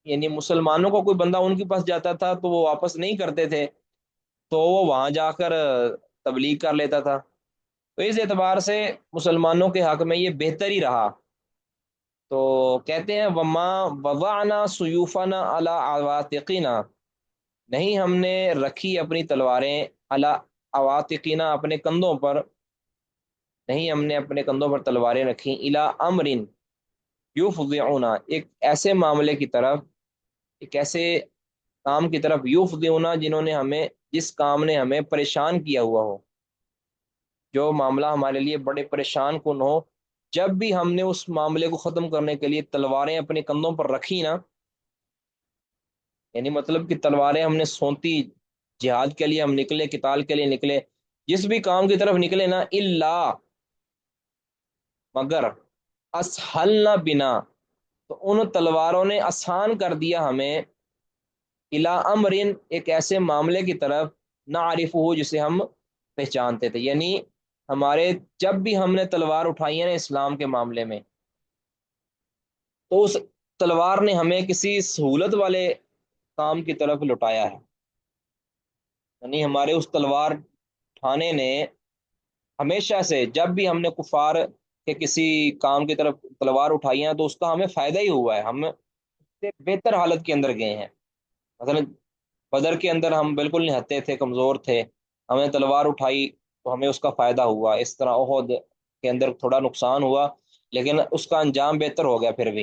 یعنی مسلمانوں کا کوئی بندہ ان کے پاس جاتا تھا تو وہ واپس نہیں کرتے تھے، تو وہ وہاں جا کر تبلیغ کر لیتا تھا۔ تو اس اعتبار سے مسلمانوں کے حق میں یہ بہتر ہی رہا۔ تو کہتے ہیں وما وضعنا سیوفنا علی عواتقنا، نہیں ہم نے رکھی اپنی تلواریں، علی عواتقنا، اپنے کندھوں پر، نہیں ہم نے اپنے کندھوں پر تلواریں رکھی، الی امر یفضعنا، ایک ایسے معاملے کی طرف، ایک ایسے کام کی طرف، یفضعنا، جنہوں نے ہمیں، جس کام نے ہمیں پریشان کیا ہوا ہو، جو معاملہ ہمارے لیے بڑے پریشان کن ہو، جب بھی ہم نے اس معاملے کو ختم کرنے کے لیے تلواریں اپنے کندھوں پر رکھی نا، یعنی مطلب کہ تلواریں ہم نے سونتی، جہاد کے لیے ہم نکلے، قتال کے لیے نکلے، جس بھی کام کی طرف نکلے نا، الا، مگر، اسحلنا بنا، تو ان تلواروں نے آسان کر دیا ہمیں، الا امرن، ایک ایسے معاملے کی طرف، نہ عارف ہو، جسے ہم پہچانتے تھے، یعنی ہمارے، جب بھی ہم نے تلوار اٹھائی ہے نا اسلام کے معاملے میں، تو اس تلوار نے ہمیں کسی سہولت والے کام کی طرف لوٹایا ہے، یعنی ہمارے اس تلوار اٹھانے نے ہمیشہ سے، جب بھی ہم نے کفار کے کسی کام کی طرف تلوار اٹھائی ہے تو اس کا ہمیں فائدہ ہی ہوا ہے، ہم سے بہتر حالت کے اندر گئے ہیں۔ مثلا بدر کے اندر ہم بالکل نہتے تھے، کمزور تھے، ہم نے تلوار اٹھائی تو ہمیں اس کا فائدہ ہوا۔ اس طرح احد کے اندر تھوڑا نقصان ہوا، لیکن اس کا انجام بہتر ہو گیا پھر بھی۔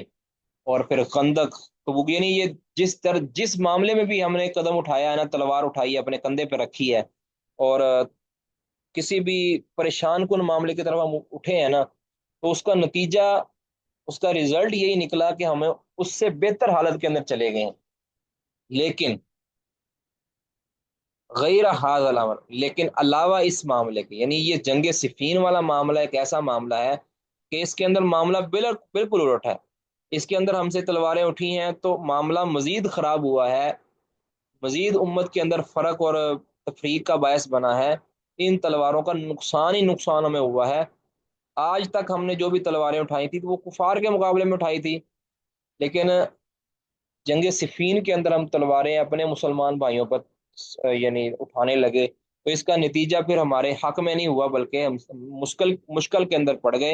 اور پھر خندق، تو وہ یعنی یہ جس معاملے میں بھی ہم نے قدم اٹھایا ہے نا، تلوار اٹھائی ہے، اپنے کندھے پہ رکھی ہے، اور کسی بھی پریشان کن معاملے کی طرف ہم اٹھے ہیں نا، تو اس کا نتیجہ، اس کا رزلٹ یہی نکلا کہ ہمیں اس سے بہتر حالت کے اندر چلے گئے ہیں۔ لیکن غیر حاض الامر، لیکن علاوہ اس معاملے کے، یعنی یہ جنگ صفین والا معاملہ ایک ایسا معاملہ ہے کہ اس کے اندر معاملہ بالکل الٹ ہے۔ اس کے اندر ہم سے تلواریں اٹھی ہیں تو معاملہ مزید خراب ہوا ہے، مزید امت کے اندر فرق اور تفریق کا باعث بنا ہے۔ ان تلواروں کا نقصان ہی نقصان ہمیں ہوا ہے۔ آج تک ہم نے جو بھی تلواریں اٹھائی تھی تو وہ کفار کے مقابلے میں اٹھائی تھی، لیکن جنگ صفین کے اندر ہم تلواریں اپنے مسلمان بھائیوں پر یعنی اٹھانے لگے، تو اس کا نتیجہ پھر ہمارے حق میں نہیں ہوا، بلکہ ہم مشکل کے اندر پڑ گئے،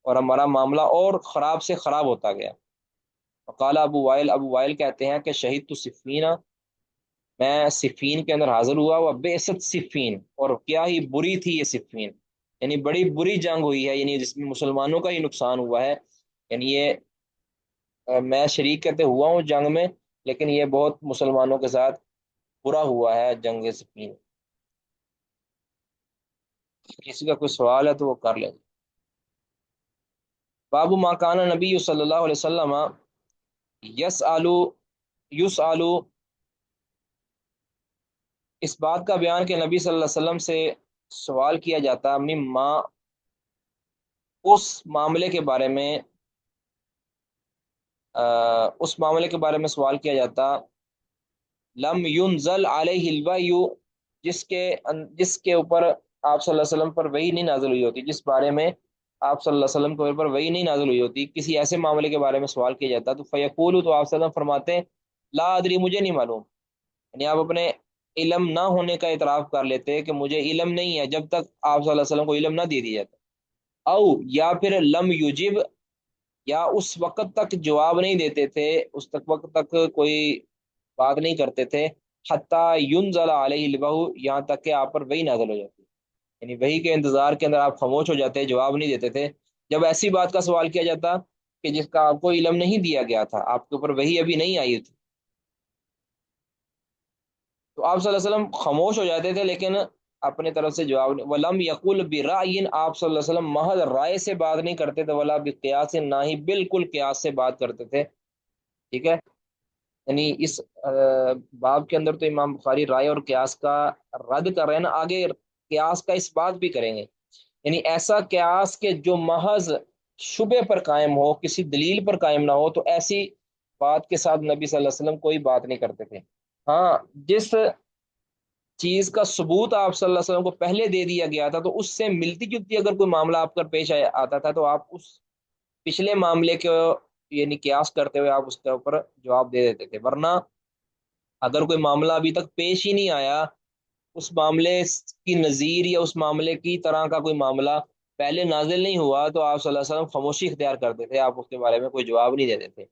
اور ہمارا معاملہ اور خراب سے خراب ہوتا گیا۔ وقال ابو وائل، ابو وائل کہتے ہیں کہ شہید تو صفین، میں صفین کے اندر حاضر ہوا، وہ بے ست صفین، اور کیا ہی بری تھی یہ صفین، یعنی بڑی بری جنگ ہوئی ہے، یعنی جس میں مسلمانوں کا ہی نقصان ہوا ہے، یعنی یہ میں شریک کہتے ہوا ہوں جنگ میں، لیکن یہ بہت مسلمانوں کے ساتھ برا ہوا ہے جنگ صفین۔ کسی کا کوئی سوال ہے تو وہ کر لیں۔ باب ما کان نبی صلی اللہ علیہ وسلم یس آلو یس آلو، اس بات کا بیان کہ نبی صلی اللہ علیہ وسلم سے سوال کیا جاتا مما، اس معاملے کے بارے میں، اس معاملے کے بارے میں سوال کیا جاتا، لم ينزل علیہ الوحی، جس کے اوپر آپ صلی اللہ علیہ وسلم پر وحی نہیں نازل ہوئی ہوتی، جس بارے میں آپ صلی اللہ علیہ وسلم کے اوپر وحی نہیں نازل ہوئی ہوتی، کسی ایسے معاملے کے بارے میں سوال کیا جاتا تو فیقول، تو آپ صلی اللہ علیہ وسلم فرماتے ہیں لا ادری، مجھے نہیں معلوم، یعنی آپ اپنے علم نہ ہونے کا اعتراف کر لیتے کہ مجھے علم نہیں ہے، جب تک آپ صلی اللہ علیہ وسلم کو علم نہ دے دیا جاتا، او یا پھر لم یجب، یا اس وقت تک جواب نہیں دیتے تھے، اس تک وقت تک کوئی بات نہیں کرتے تھے، حتیٰ ینزل علیہ الوحی، یہاں تک کہ آپ پر وہی نازل ہو جاتی، یعنی وہی کے انتظار کے اندر آپ خاموش ہو جاتے، جواب نہیں دیتے تھے جب ایسی بات کا سوال کیا جاتا کہ جس کا آپ کو علم نہیں دیا گیا تھا، آپ کے اوپر وہی ابھی نہیں آئی تھی، تو آپ صلی اللہ علیہ وسلم خاموش ہو جاتے تھے، لیکن اپنے طرف سے جواب نہیں، ولم یقول برأی، آپ صلی اللہ علیہ وسلم محض رائے سے بات نہیں کرتے تھے، ولا بقیاس، نہ ہی بالکل قیاس سے بات کرتے تھے، ٹھیک ہے، یعنی اس باب کے اندر تو امام بخاری رائے اور قیاس کا رد کر رہے ہیں نا، آگے قیاس کا اس بات بھی کریں گے، یعنی ایسا قیاس کہ جو محض شبے پر قائم ہو، کسی دلیل پر قائم نہ ہو، تو ایسی بات کے ساتھ نبی صلی اللہ علیہ وسلم کوئی بات نہیں کرتے تھے۔ ہاں، جس چیز کا ثبوت آپ صلی اللہ علیہ وسلم کو پہلے دے دیا گیا تھا، تو اس سے ملتی جلتی اگر کوئی معاملہ آپ کا پیش آتا تھا تو آپ اس پچھلے معاملے کو یعنی قیاس کرتے ہوئے آپ اس کے اوپر جواب دے دیتے تھے، ورنہ اگر کوئی معاملہ ابھی تک پیش ہی نہیں آیا، اس معاملے کی نظیر یا اس معاملے کی طرح کا کوئی معاملہ پہلے نازل نہیں ہوا، تو آپ صلی اللہ علیہ وسلم خاموشی اختیار کرتے تھے، آپ اس کے بارے میں کوئی جواب نہیں دیتے تھے۔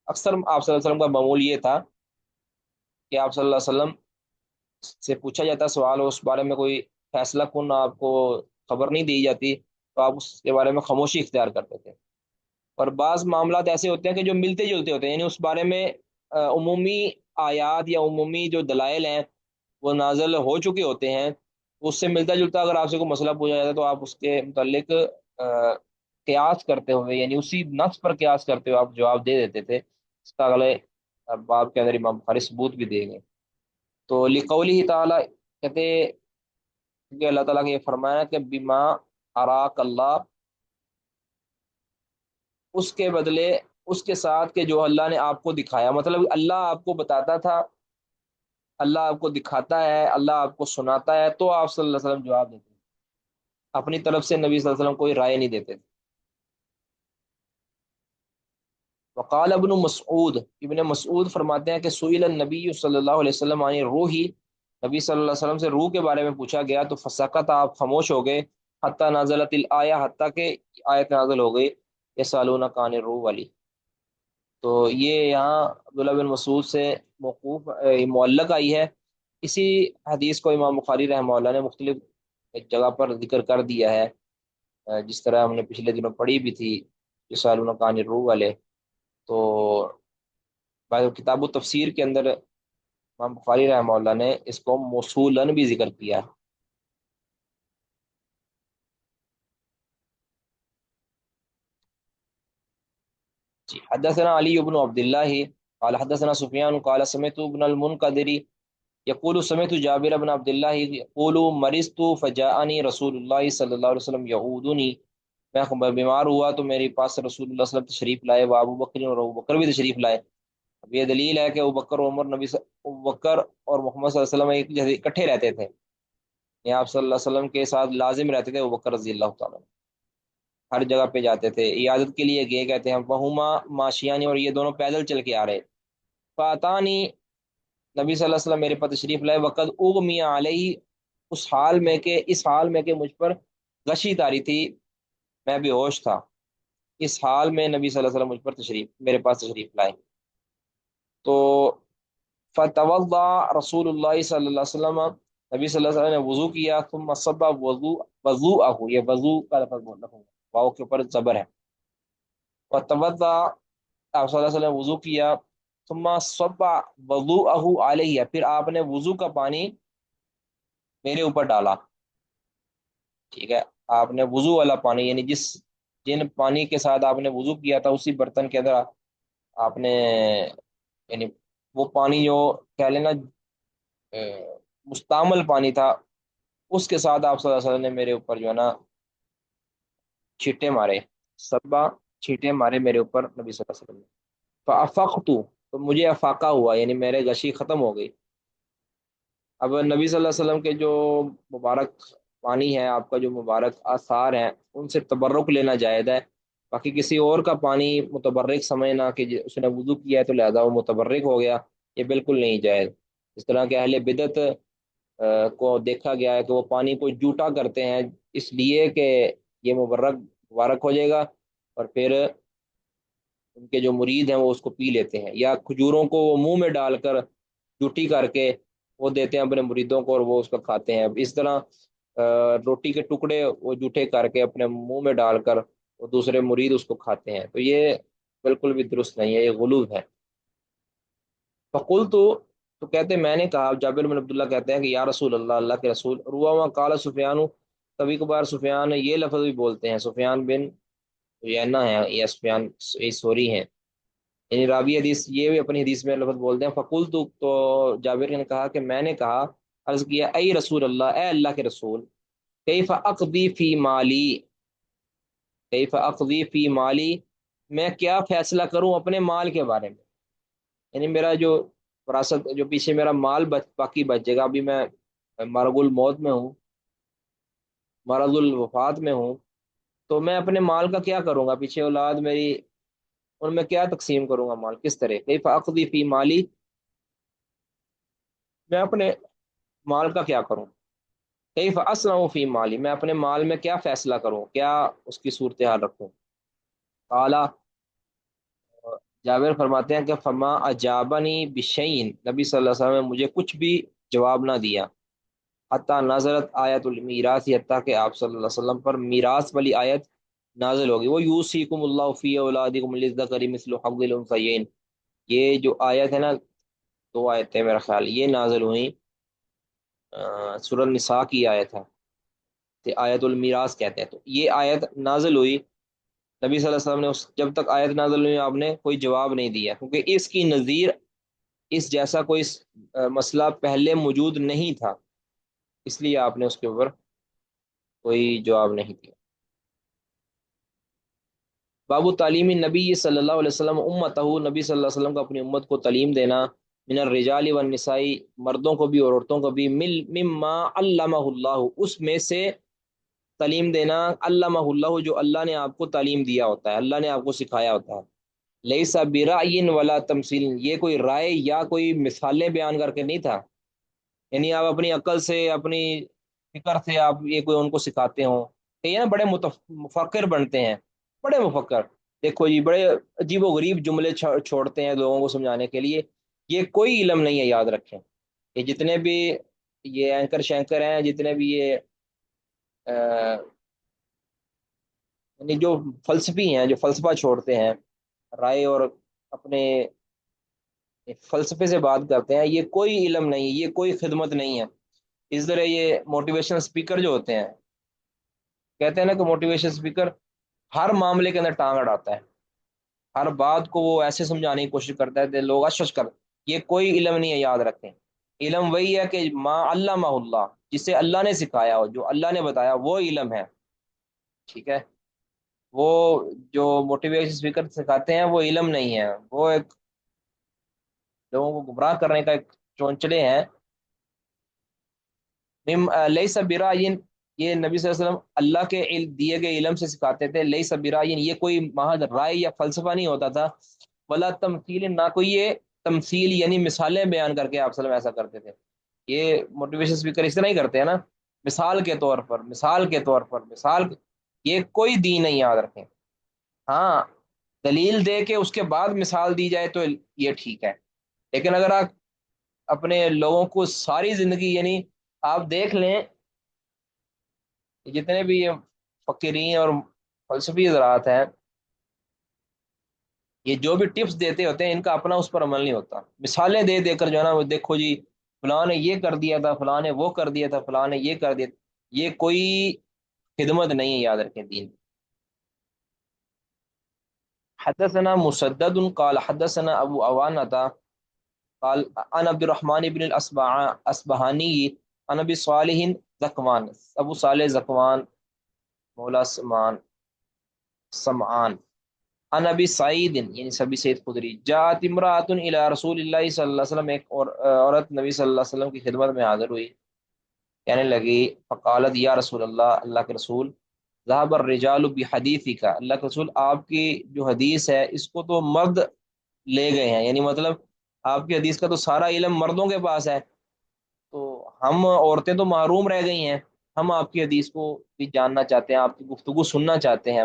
اکثر آپ صلی اللہ علیہ وسلم کا معمول یہ تھا کہ آپ صلی اللہ علیہ وسلم سے پوچھا جاتا سوال اور اس بارے میں کوئی فیصلہ کن آپ کو خبر نہیں دی جاتی، تو آپ اس کے بارے میں خاموشی اختیار کرتے تھے، اور بعض معاملات ایسے ہوتے ہیں کہ جو ملتے جلتے ہوتے ہیں، یعنی اس بارے میں عمومی آیات یا عمومی جو دلائل ہیں وہ نازل ہو چکے ہوتے ہیں، اس سے ملتا جلتا اگر آپ سے کوئی مسئلہ پوچھا جاتا ہے تو آپ اس کے متعلق قیاس کرتے ہوئے، یعنی اسی نص پر قیاس کرتے ہوئے آپ جواب دے دیتے تھے، اس کا اگلے باب کے اندر امام بخاری ثبوت بھی دیں گے۔ تو لقوله تعالیٰ کہتے کہ اللہ تعالیٰ نے یہ فرمایا کہ بما اراک اللہ، اس کے بدلے، اس کے ساتھ کہ جو اللہ نے آپ کو دکھایا، مطلب اللہ آپ کو بتاتا تھا، اللہ آپ کو دکھاتا ہے، اللہ آپ کو سناتا ہے، تو آپ صلی اللہ علیہ وسلم جواب دیتے ہیں، اپنی طرف سے نبی صلی اللہ علیہ وسلم کوئی رائے نہیں دیتے تھے۔ وقال ابن مسعود، ابن مسعود فرماتے ہیں کہ سئل النبی صلی اللہ علیہ وسلم عن روحی، نبی صلی اللہ علیہ وسلم سے روح کے بارے میں پوچھا گیا تو فسکت، آپ خاموش ہو گئے، حتی نازلت الآیہ، حتیٰ کہ آیت نازل ہو گئی، یسالونک عن الروح والی۔ تو یہ یہاں عبداللہ بن مسعود سے موقوف معلق آئی ہے، اسی حدیث کو امام بخاری رحمہ اللہ نے مختلف جگہ پر ذکر کر دیا ہے، جس طرح ہم نے پچھلے دنوں پڑھی بھی تھی یسالونک عن الروح والے، تو بعض کتاب و تفسیر کے اندر امام بخاری رحمہ اللہ نے اس کو موصولاً بھی ذکر کیا ہے۔ جی، حدثنا علی بن عبد اللہ قال حدثنا سفیان قال سمعت ابن المنقدر یقول سمعت جابر بن عبد اللہ یقول مرضت فجاءنی رسول اللہ صلی اللہ علیہ وسلم یعودنی، میں بیمار ہوا تو میرے پاس رسول اللہ صلی اللہ علیہ وسلم تشریف لائے، وہ ابو بکر اور ابو بکر بھی تشریف لائے۔ اب یہ دلیل ہے کہ ابو بکر اور عمر ابو بکر اور محمد صلی اللہ علیہ وسلم ایک جگہ اکٹھے رہتے تھے، یہ آپ صلی اللہ علیہ وسلم کے ساتھ لازم رہتے تھے ابو بکر رضی اللہ تعالیٰ عنہ، ہر جگہ پہ جاتے تھے، عیادت کے لیے گئے کہتے ہیں وہما ماشیانی، اور یہ دونوں پیدل چل کے آ رہے، فاتانی، نبی صلی اللہ علیہ وسلم میرے پاس تشریف لائے، وقد اغمی علیہ، اس حال میں کہ مجھ پر غشی تاری تھی، میں بے ہوش تھا، اس حال میں نبی صلی اللہ علیہ وسلم مجھ پر تشریف، میرے پاس تشریف لائے، تو فتوضا رسول اللہ صلی اللہ علیہ وسلم، نبی صلی اللہ علیہ وسلم نے وضو کیا، ثم صب وضو یہ وضو کا لفظ بولنا ہوگا، واؤ کے اوپر زبر ہے، اور توضا، آپ صلی اللہ علیہ وسلم نے وضو کیا، ثم صب وضوءہ علیہ، پھر آپ نے وضو کا پانی میرے اوپر ڈالا، ٹھیک ہے، آپ نے وضو والا پانی یعنی جن پانی کے ساتھ آپ نے وضو کیا تھا اسی برتن کے اندر آپ نے، یعنی وہ پانی جو کہہ لینا مستعمل پانی تھا، اس کے ساتھ آپ صلی اللہ علیہ وسلم نے میرے اوپر جو ہے نا چھیٹے مارے، سبا چھیٹے مارے میرے اوپر نبی صلی اللہ علیہ وسلم نے، فافقت، تو مجھے افاقہ ہوا یعنی میرے غشی ختم ہو گئی۔ اب نبی صلی اللہ علیہ وسلم کے جو مبارک پانی ہے، آپ کا جو مبارک آثار ہیں، ان سے تبرک لینا جائز ہے، باقی کسی اور کا پانی متبرک سمجھنا کہ اس نے وضو کیا ہے تو لہذا وہ متبرک ہو گیا، یہ بالکل نہیں جائز۔ اس طرح کے اہل بدعت کو دیکھا گیا ہے کہ وہ پانی کو جھوٹا کرتے ہیں اس لیے کہ یہ مبارک ہو جائے گا، اور پھر ان کے جو مرید ہیں وہ اس کو پی لیتے ہیں، یا کھجوروں کو وہ منہ میں ڈال کر جوٹی کر کے وہ دیتے ہیں اپنے مریدوں کو اور وہ اس کو کھاتے ہیں، اس طرح روٹی کے ٹکڑے وہ جوٹے کر کے اپنے منہ میں ڈال کر وہ دوسرے مرید اس کو کھاتے ہیں، تو یہ بالکل بھی درست نہیں ہے، یہ غلوب ہے۔ فقول تو کہتے ہیں میں نے کہا، جابر بن عبداللہ کہتے ہیں کہ یا رسول اللہ، اللہ کے رسول، روا قال سفیان، کبھی کبھار سفیان یہ لفظ بھی بولتے ہیں، سفیان بن عیینہ ہے یا سفیان سوری ہیں، یعنی راوی حدیث یہ بھی اپنی حدیث میں لفظ بولتے ہیں، فقول تو جابر نے کہا کہ میں نے کہا، عرض کیا، اے رسول اللہ، اے اللہ کے رسول، کیف اقضی فی مالی، کیف اقضی فی مالی، میں کیا فیصلہ کروں اپنے مال کے بارے میں، یعنی میرا جو وراثت جو پیچھے میرا مال باقی بچ جائے گا، ابھی میں مرگ الموت میں ہوں، مرض الوفات میں ہوں، تو میں اپنے مال کا کیا کروں گا، پیچھے اولاد میری، ان میں کیا تقسیم کروں گا مال، کس طرح، کیف اقضی فی مالی، میں اپنے مال کا کیا کروں، کیف اصنع فی مالی، میں اپنے مال میں کیا فیصلہ کروں، کیا اس کی صورتحال رکھوں، قالا، جابر فرماتے ہیں کہ فما اجابنی بشین، نبی صلی اللہ علیہ وسلم نے مجھے کچھ بھی جواب نہ دیا، حتیٰ نظرت آیت المیراث، حتیٰ کہ آپ صلی اللہ علیہ وسلم پر میراث والی آیت نازل ہوگی، وہ یوصیکم اللہ فی اولادکم للذکر مثل حظ الانثیین، یہ جو آیت ہے نا، دو آیتیں میرا خیال یہ نازل ہوئیں، سورہ النساء کی آیت ہے، کہ آیت المیراث کہتے ہیں، تو یہ آیت نازل ہوئی، نبی صلی اللہ علیہ وسلم نے جب تک آیت نازل ہوئی آپ نے کوئی جواب نہیں دیا، کیونکہ اس کی نظیر اس جیسا کوئی مسئلہ پہلے موجود نہیں تھا، اس لیے آپ نے اس کے اوپر کوئی جواب نہیں دیا۔ باب تعلیم نبی صلی اللہ علیہ وسلم امتہ، نبی صلی اللہ علیہ وسلم کو اپنی امت کو تعلیم دینا، من الرجال والنساء، مردوں کو بھی اور عورتوں کو بھی، مما علمہ اللہ، اس میں سے تعلیم دینا، علمہ اللہ جو اللہ نے آپ کو تعلیم دیا ہوتا ہے، اللہ نے آپ کو سکھایا ہوتا ہے، لیسا برأی ولا تمثیل، یہ کوئی رائے یا کوئی مثالیں بیان کر کے نہیں تھا، یعنی آپ اپنی عقل سے اپنی فکر سے آپ یہ کوئی ان کو سکھاتے ہوں، کہ یہ نا بڑے مفکر بنتے ہیں، بڑے مفکر، دیکھو جی بڑے عجیب و غریب جملے چھوڑتے ہیں لوگوں کو سمجھانے کے لیے، یہ کوئی علم نہیں ہے، یاد رکھیں، یہ جتنے بھی یہ اینکر شینکر ہیں، جتنے بھی یہ یعنی جو فلسفی ہیں، جو فلسفہ چھوڑتے ہیں، رائے اور اپنے فلسفے سے بات کرتے ہیں، یہ کوئی علم نہیں ہے، یہ کوئی خدمت نہیں ہے۔ اس طرح یہ موٹیویشنل اسپیکر جو ہوتے ہیں، کہتے ہیں نا کہ موٹیویشن اسپیکر ہر معاملے کے اندر ٹانگ اڑاتا ہے، ہر بات کو وہ ایسے سمجھانے کی کوشش کرتا ہے کہ لوگ اشش کر، یہ کوئی علم نہیں ہے، یاد رکھیں، علم وہی ہے کہ ما علمہ اللہ، جسے اللہ نے سکھایا ہو، جو اللہ نے بتایا وہ علم ہے، ٹھیک ہے، وہ جو موٹیویشن اسپیکر سکھاتے ہیں وہ علم نہیں ہے، وہ ایک لوگوں کو گمراہ کرنے کا ایک چونچلے ہیں، لیس برائین، یہ نبی صلی اللہ علیہ وسلم اللہ کے دیے گئے علم سے سکھاتے تھے، لیس برائین، یہ کوئی محض رائے یا فلسفہ نہیں ہوتا تھا، ولا تمثیل، نہ کوئی یہ تمثیل یعنی مثالیں بیان کر کے آپ صلی اللہ علیہ وسلم ایسا کرتے تھے، یہ موٹیویشن اسپیکر اس طرح نہیں کرتے ہیں نا، مثال کے طور پر، مثال کے طور پر، یہ کوئی دین نہیں، یاد رکھیں، ہاں دلیل دے کے اس کے بعد مثال دی جائے تو یہ ٹھیک ہے، لیکن اگر آپ اپنے لوگوں کو ساری زندگی یعنی آپ دیکھ لیں کہ جتنے بھی یہ فقیرین اور فلسفی حضرات ہیں، یہ جو بھی ٹپس دیتے ہوتے ہیں ان کا اپنا اس پر عمل نہیں ہوتا، مثالیں دے دے کر جو ہے نا وہ دیکھو جی فلاں نے یہ کر دیا تھا، فلاں نے وہ کر دیا تھا، فلاں نے یہ کر دیا تھا۔ یہ کوئی خدمت نہیں ہے، یاد رکھیں دین۔ حدثنا مسدد قال حدثنا ابو عوانة قال عن عبد الرحمن بن الأصبهاني عن ابي صالح زكوان، ابو صالح زکوان مولا سمعان عن ابی سعید یعنی سبی سعید خدری جاءت امرأۃ الی رسول اللہ صلی اللہ علیہ وسلم، ایک عورت نبی صلی اللہ علیہ وسلم کی خدمت میں حاضر ہوئی، کہنے لگی فقالت یا رسول اللہ، اللہ کے رسول، ذهب الرجال بحدیثک، اللہ کے رسول آپ کی جو حدیث ہے اس کو تو مرد لے گئے ہیں، یعنی مطلب آپ کی حدیث کا تو سارا علم مردوں کے پاس ہے، تو ہم عورتیں تو محروم رہ گئی ہیں، ہم آپ کی حدیث کو بھی جاننا چاہتے ہیں، آپ کی گفتگو سننا چاہتے ہیں،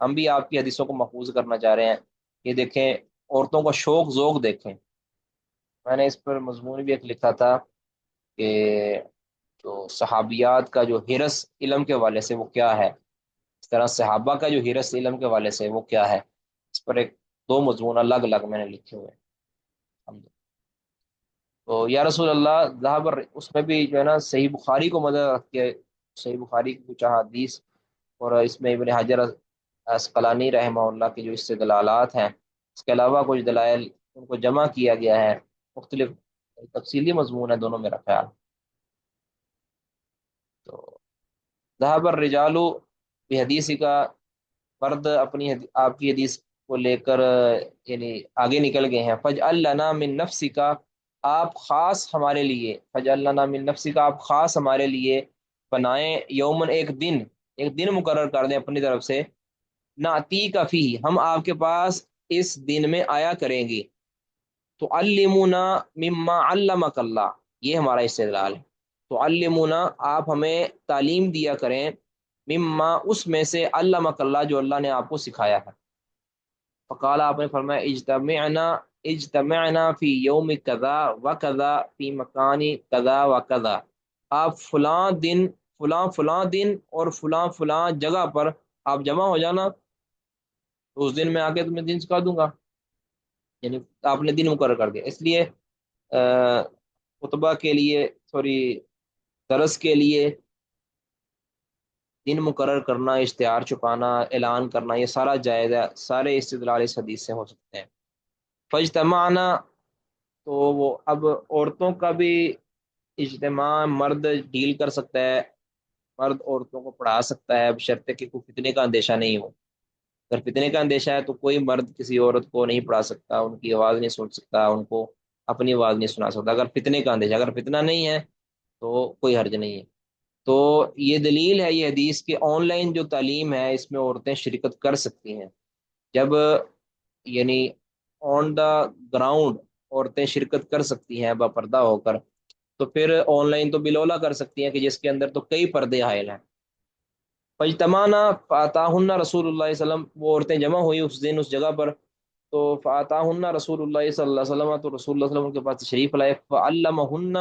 ہم بھی آپ کی حدیثوں کو محفوظ کرنا چاہ رہے ہیں۔ یہ دیکھیں عورتوں کا شوق ذوق دیکھیں۔ میں نے اس پر مضمون بھی ایک لکھا تھا کہ جو صحابیات کا جو حرص علم کے والے سے وہ کیا ہے، اس طرح صحابہ کا جو حرص علم کے والے سے وہ کیا ہے، اس پر ایک دو مضمون الگ الگ میں نے لکھے ہوئے ہیں۔ تو یا رسول اللہ ذہب اس میں بھی جو ہے نا صحیح بخاری کو مدد رکھ کے صحیح بخاری کی کچھ احادیث، اور اس میں ابن حجر اسقلانی رحمہ اللہ کی جو اس سے دلالات ہیں، اس کے علاوہ کچھ دلائل ان کو جمع کیا گیا ہے، مختلف تفصیلی مضمون ہے دونوں، میرا خیال۔ تو ذهب الرجال بحدیث کا، مرد اپنی آپ کی حدیث کو لے کر یعنی آگے نکل گئے ہیں، فجعل لنا من نفسک، آپ خاص ہمارے لیے، فجعل لنا من نفسک، آپ خاص ہمارے لیے بنائیں، یومن ایک دن مقرر کر دیں اپنی طرف سے، ناتی کا فی، ہم آپ کے پاس اس دن میں آیا کریں گے، تو علمونا مما علمک اللہ، یہ ہمارا استدلال ہے، تو علمونا آپ ہمیں تعلیم دیا کریں، مما اس میں سے علمک اللہ جو اللہ نے آپ کو سکھایا ہے، فقال آپ نے فرمایا اجتمعنا فی یوم کذا و کذا فی مکان کذا و کذا، آپ فلاں دن اور فلاں فلاں جگہ پر آپ جمع ہو جانا، تو اس دن میں آ کے تمہیں دن سکھا دوں گا، یعنی آپ نے دن مقرر کر دیا، اس لیے خطبہ کے لیے سوری درس کے لیے دن مقرر کرنا، اشتہار چھپانا، اعلان کرنا، یہ سارا جائز ہے، سارے استدلال اس حدیث سے ہو سکتے ہیں۔ فاجتمعنا، تو وہ اب عورتوں کا بھی اجتماع مرد ڈیل کر سکتا ہے، مرد عورتوں کو پڑھا سکتا ہے، بشرطے کہ کوئی فتنے کا اندیشہ نہیں ہو، اگر فتنے کا اندیشہ ہے تو کوئی مرد کسی عورت کو نہیں پڑھا سکتا، ان کی آواز نہیں سن سکتا، ان کو اپنی آواز نہیں سنا سکتا، اگر فتنے کا اندیشہ، اگر فتنہ نہیں ہے تو کوئی حرج نہیں ہے۔ تو یہ دلیل ہے یہ حدیث کہ آن لائن جو تعلیم ہے اس میں عورتیں شرکت کر سکتی ہیں، جب یعنی آن دا گراؤنڈ عورتیں شرکت کر سکتی ہیں باپردہ ہو کر، تو پھر آن لائن تو بلولا کر سکتی ہیں کہ جس کے اندر تو کئی پردے حائل ہیں۔ فاجتمعنا فاتاہن رسول اللہ صلی اللہ علیہ وسلم، وہ عورتیں جمع ہوئی اس دن اس جگہ پر، تو فاتاہن رسول اللہ صلی اللہ علیہ وسلم، تو رسول اللہ صلی اللہ علیہ وسلم کے پاس تشریف لائے، فعلمہن،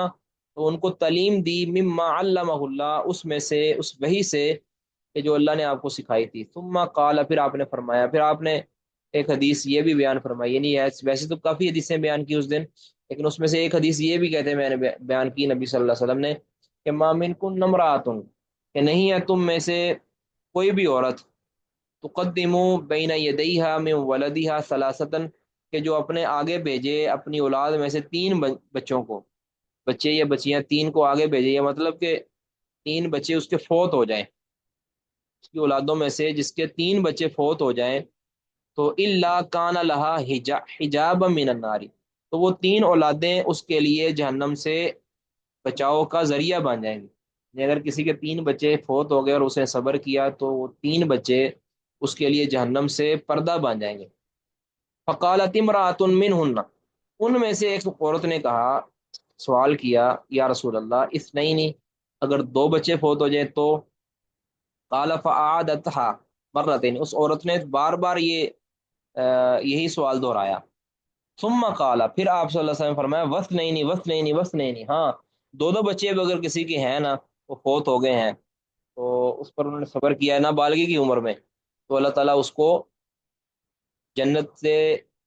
تو ان کو تعلیم دی، مما علمہ اللہ، اس میں سے اس وحی سے کہ جو اللہ نے آپ کو سکھائی تھی، ثم قال، پھر آپ نے فرمایا، پھر آپ نے ایک حدیث یہ بھی بیان فرمائی، یعنی ویسے تو کافی حدیثیں بیان کی اس دن، لیکن اس میں سے ایک حدیث یہ بھی کہتے ہیں میں نے بیان کی نبی صلی اللہ علیہ وسلم نے، کہ ما منکن امرأۃ، کہ نہیں ہے تم میں سے کوئی بھی عورت، تقدمو بین یدیہا من ولدہا ثلاثتاً، کہ جو اپنے آگے بھیجے اپنی اولاد میں سے تین بچوں کو، بچے یا بچیاں تین کو آگے بھیجے، یہ مطلب کہ تین بچے اس کے فوت ہو جائیں، اس کی اولادوں میں سے جس کے تین بچے فوت ہو جائیں، تو الا کان لہا حجاب من النار، تو وہ تین اولادیں اس کے لیے جہنم سے بچاؤ کا ذریعہ بن جائیں گے، یعنی اگر کسی کے تین بچے فوت ہو گئے اور اس نے صبر کیا تو وہ تین بچے اس کے لیے جہنم سے پردہ بن جائیں گے۔ فقالت امرأۃ منہن، ان میں سے ایک عورت نے کہا، سوال کیا، یا رسول اللہ اثنین، اگر دو بچے فوت ہو جائیں تو؟ قال فاعادتها مرتين، اس عورت نے بار بار یہی سوال دہرایا، ثم قال، پھر آپ صلی اللہ علیہ وسلم فرمایا، وثنین وثنین وثنین، ہاں دو دو بچے بھی اگر کسی کے ہیں نا، وہ فوت ہو گئے ہیں، تو اس پر انہوں نے صبر کیا ہے نا بالغی کی عمر میں، تو اللہ تعالیٰ اس کو جنت سے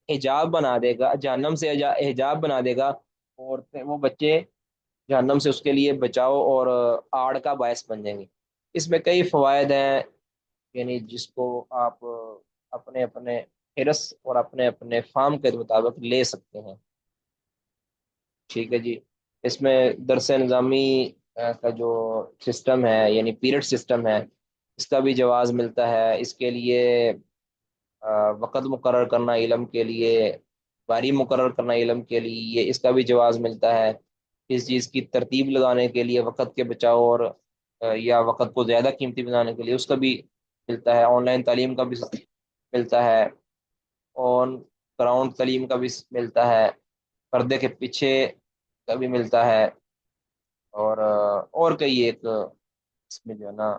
حجاب بنا دے گا، جہنم سے حجاب بنا دے گا، اور وہ بچے جہنم سے اس کے لیے بچاؤ اور آڑ کا باعث بن جائیں گے۔ اس میں کئی فوائد ہیں، یعنی جس کو آپ اپنے اپنے حرص اور اپنے اپنے فام کے مطابق لے سکتے ہیں۔ ٹھیک ہے جی۔ اس میں درس نظامی کا جو سسٹم ہے، یعنی پیریڈ سسٹم ہے، اس کا بھی جواز ملتا ہے۔ اس کے لیے وقت مقرر کرنا علم کے لیے، باری مقرر کرنا علم کے لیے، اس کا بھی جواز ملتا ہے۔ اس چیز کی ترتیب لگانے کے لیے وقت کے بچاؤ اور یا وقت کو زیادہ قیمتی بنانے کے لیے اس کا بھی ملتا ہے۔ آن لائن تعلیم کا بھی ملتا ہے، آن گراؤنڈ تعلیم کا بھی ملتا ہے، پردے کے پیچھے کا بھی ملتا ہے، اور کئی ایک اس میں جو ہے نا۔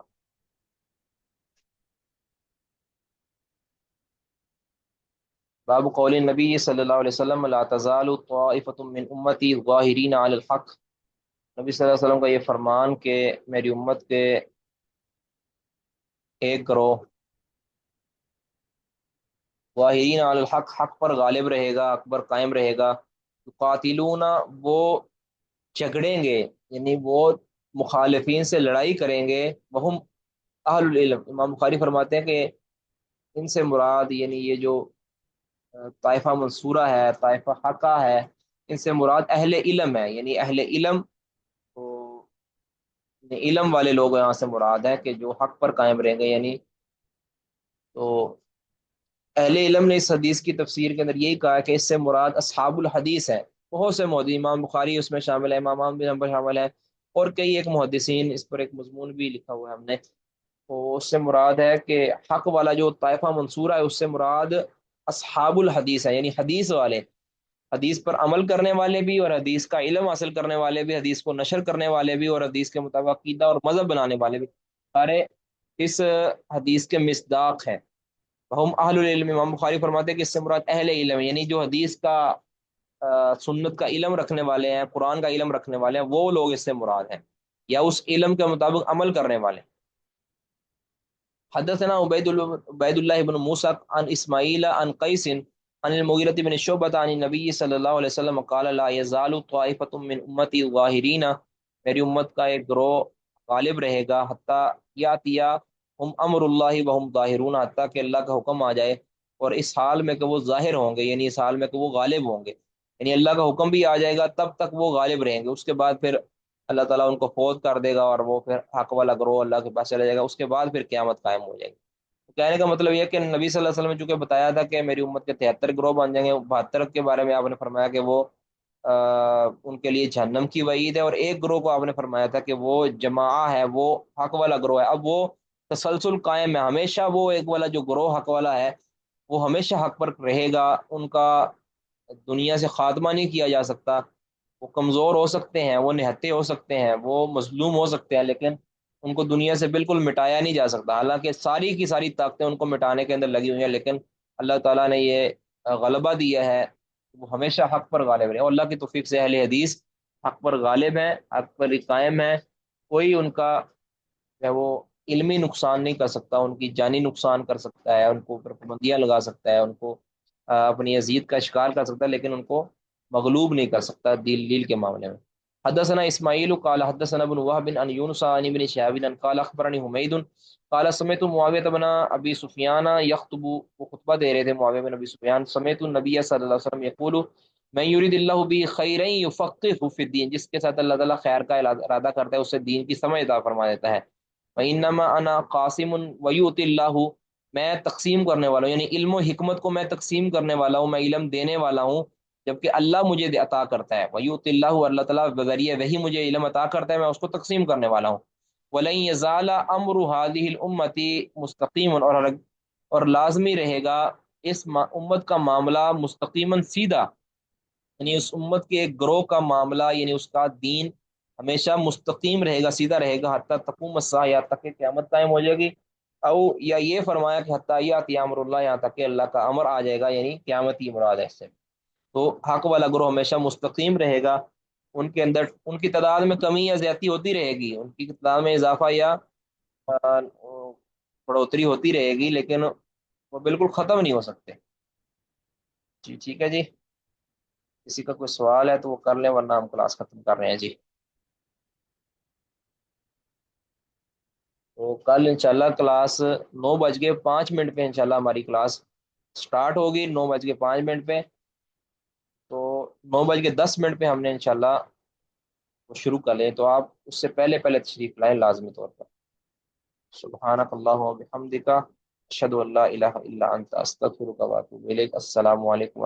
باب قول نبی صلی اللہ علیہ وسلم لا تزال طائفة من امتی ظاہرین علی الحق، نبی صلی اللہ علیہ وسلم کا یہ فرمان کہ میری امت کے ایک گروہ ظاہرین علی الحق، حق پر غالب رہے گا، حق پر قائم رہے گا، قاتلون، وہ جھگڑیں گے، یعنی وہ مخالفین سے لڑائی کریں گے، وہم اہل العلم، امام بخاری فرماتے ہیں کہ ان سے مراد یعنی یہ جو طائفہ منصورہ ہے، طائفہ حقہ ہے، ان سے مراد اہل علم ہے، یعنی اہل علم، تو یعنی علم والے لوگ یہاں سے مراد ہے کہ جو حق پر قائم رہیں گے، یعنی تو اہل علم نے اس حدیث کی تفسیر کے اندر یہی کہا کہ اس سے مراد اصحاب الحدیث ہے۔ بہت سے محدثین، امام بخاری اس میں شامل ہے، امام احمد بن حنبل شامل ہے، اور کئی ایک محدثین، اس پر ایک مضمون بھی لکھا ہوا ہے ہم نے، تو اس سے مراد ہے کہ حق والا جو طائفہ منصورہ ہے، اس سے مراد اصحاب الحدیث ہے، یعنی حدیث والے، حدیث پر عمل کرنے والے بھی، اور حدیث کا علم حاصل کرنے والے بھی، حدیث کو نشر کرنے والے بھی، اور حدیث کے مطابق عقیدہ اور مذہب بنانے والے بھی، سارے اس حدیث کے مصداق ہیں۔ ہم اہل العلم، امام بخاری فرماتے ہیں کہ اس سے مراد اہل علم ہے، یعنی جو حدیث کا سنت کا علم رکھنے والے ہیں، قرآن کا علم رکھنے والے ہیں، وہ لوگ اس سے مراد ہیں، یا اس علم کے مطابق عمل کرنے والے۔ حدثنا عبید اللہ بن موسیٰ عن اسماعیل عن قیس عن المغیرة بن شعبۃ عن النبی صلی اللہ علیہ وسلم قال لا یزال طائفة من امتی ظاہرین، میری امت کا ایک گروہ غالب رہے گا، حتیٰ یاتیا ہم امر اللہ وہم ظاہرون، حتیٰ کہ اللہ کا حکم آ جائے اور اس حال میں کہ وہ ظاہر ہوں گے، یعنی اس حال میں کہ وہ غالب ہوں گے، یعنی اللہ کا حکم بھی آ جائے گا تب تک وہ غالب رہیں گے، اس کے بعد پھر اللہ تعالیٰ ان کو فوت کر دے گا اور وہ پھر حق والا گروہ اللہ کے پاس چلا جائے گا، اس کے بعد پھر قیامت قائم ہو جائے گی۔ کہنے کا مطلب یہ ہے کہ نبی صلی اللہ علیہ وسلم نے چونکہ بتایا تھا کہ میری امت کے 73 گروہ بن جائیں گے، 72 کے بارے میں آپ نے فرمایا کہ وہ ان کے لیے جہنم کی وعید ہے، اور ایک گروہ کو آپ نے فرمایا تھا کہ وہ جماعہ ہے، وہ حق والا گروہ ہے۔ اب وہ تسلسل قائم ہے، ہمیشہ وہ ایک والا جو گروہ حق والا ہے وہ ہمیشہ حق پر رہے گا، ان کا دنیا سے خاتمہ نہیں کیا جا سکتا۔ وہ کمزور ہو سکتے ہیں، وہ نہتے ہو سکتے ہیں، وہ مظلوم ہو سکتے ہیں، لیکن ان کو دنیا سے بالکل مٹایا نہیں جا سکتا، حالانکہ ساری کی ساری طاقتیں ان کو مٹانے کے اندر لگی ہوئی ہیں، لیکن اللہ تعالیٰ نے یہ غلبہ دیا ہے، وہ ہمیشہ حق پر غالب رہے، اور اللہ کی توفیق سے اہل حدیث حق پر غالب ہیں، حق پر قائم ہیں، کوئی ان کا جو ہے وہ علمی نقصان نہیں کر سکتا، ان کی جانی نقصان کر سکتا ہے، ان کو اوپر پابندیاں لگا سکتا ہے، ان کو اپنی عزیت کا شکار کر سکتا ہے، لیکن ان کو مغلوب نہیں کر سکتا دلیل کے معاملے میں۔ حدثنا اسماعیل قال حدثنا ابن وهب عن يونس عن ابن شهاب قال اخبرني حميد قال سمعت معاویہ بن ابی سفیان یخطب، وہ خطبہ دے رہے تھے معاویہ بن ابی سفیان، سمعت النبی صلی اللہ علیہ وسلم یقول من یرید اللہ به خیرا یفقهه فی الدین، جس کے ساتھ اللہ تعالیٰ خیر کا ارادہ کرتا ہے اسے دین کی سمجھ عطا فرما دیتا ہے۔ وانما انا قاسم ویؤتی اللہ، میں تقسیم کرنے والا ہوں، یعنی علم و حکمت کو میں تقسیم کرنے والا ہوں، میں علم دینے والا ہوں، جبکہ اللہ مجھے عطا کرتا ہے، ویؤتی اللہ، اللہ تعالیٰ بذریعہ وہی مجھے علم عطا کرتا ہے، میں اس کو تقسیم کرنے والا ہوں۔ ولن یزال امر هذه الامه مستقیم، اور لازمی رہے گا اس امت کا معاملہ مستقیما سیدھا، یعنی اس امت کے ایک گروہ کا معاملہ، یعنی اس کا دین ہمیشہ مستقیم رہے گا، سیدھا رہے گا، حتیٰ تقوم الساعہ، یہاں تک کہ قیامت قائم ہو جائے گی، او یا یہ فرمایا کہ حتیٰ یاتی امر اللہ، یہاں تک کہ اللہ کا امر آ جائے گا، یعنی قیامت کی مراد ہے اس سے۔ تو حق والا گروہ ہمیشہ مستقیم رہے گا، ان کے اندر ان کی تعداد میں کمی یا زیادتی ہوتی رہے گی، ان کی تعداد میں اضافہ یا بڑھوتری ہوتی رہے گی، لیکن وہ بالکل ختم نہیں ہو سکتے۔ جی ٹھیک ہے جی، کسی کا کوئی سوال ہے تو وہ کر لیں، ورنہ ہم کلاس ختم کر رہے ہیں جی۔ تو کل انشاءاللہ کلاس 9:05 پہ انشاءاللہ ہماری کلاس سٹارٹ ہوگی، 9:05 پہ۔ تو 9:10 پہ ہم نے انشاءاللہ وہ شروع کر لیں، تو آپ اس سے پہلے پہلے تشریف لائیں لازمی طور پر۔ سبحانک اللہ و بحمدک، اشہد ان لا الہ الا انت، استغفرک و اتوب الیک۔ السلام علیکم۔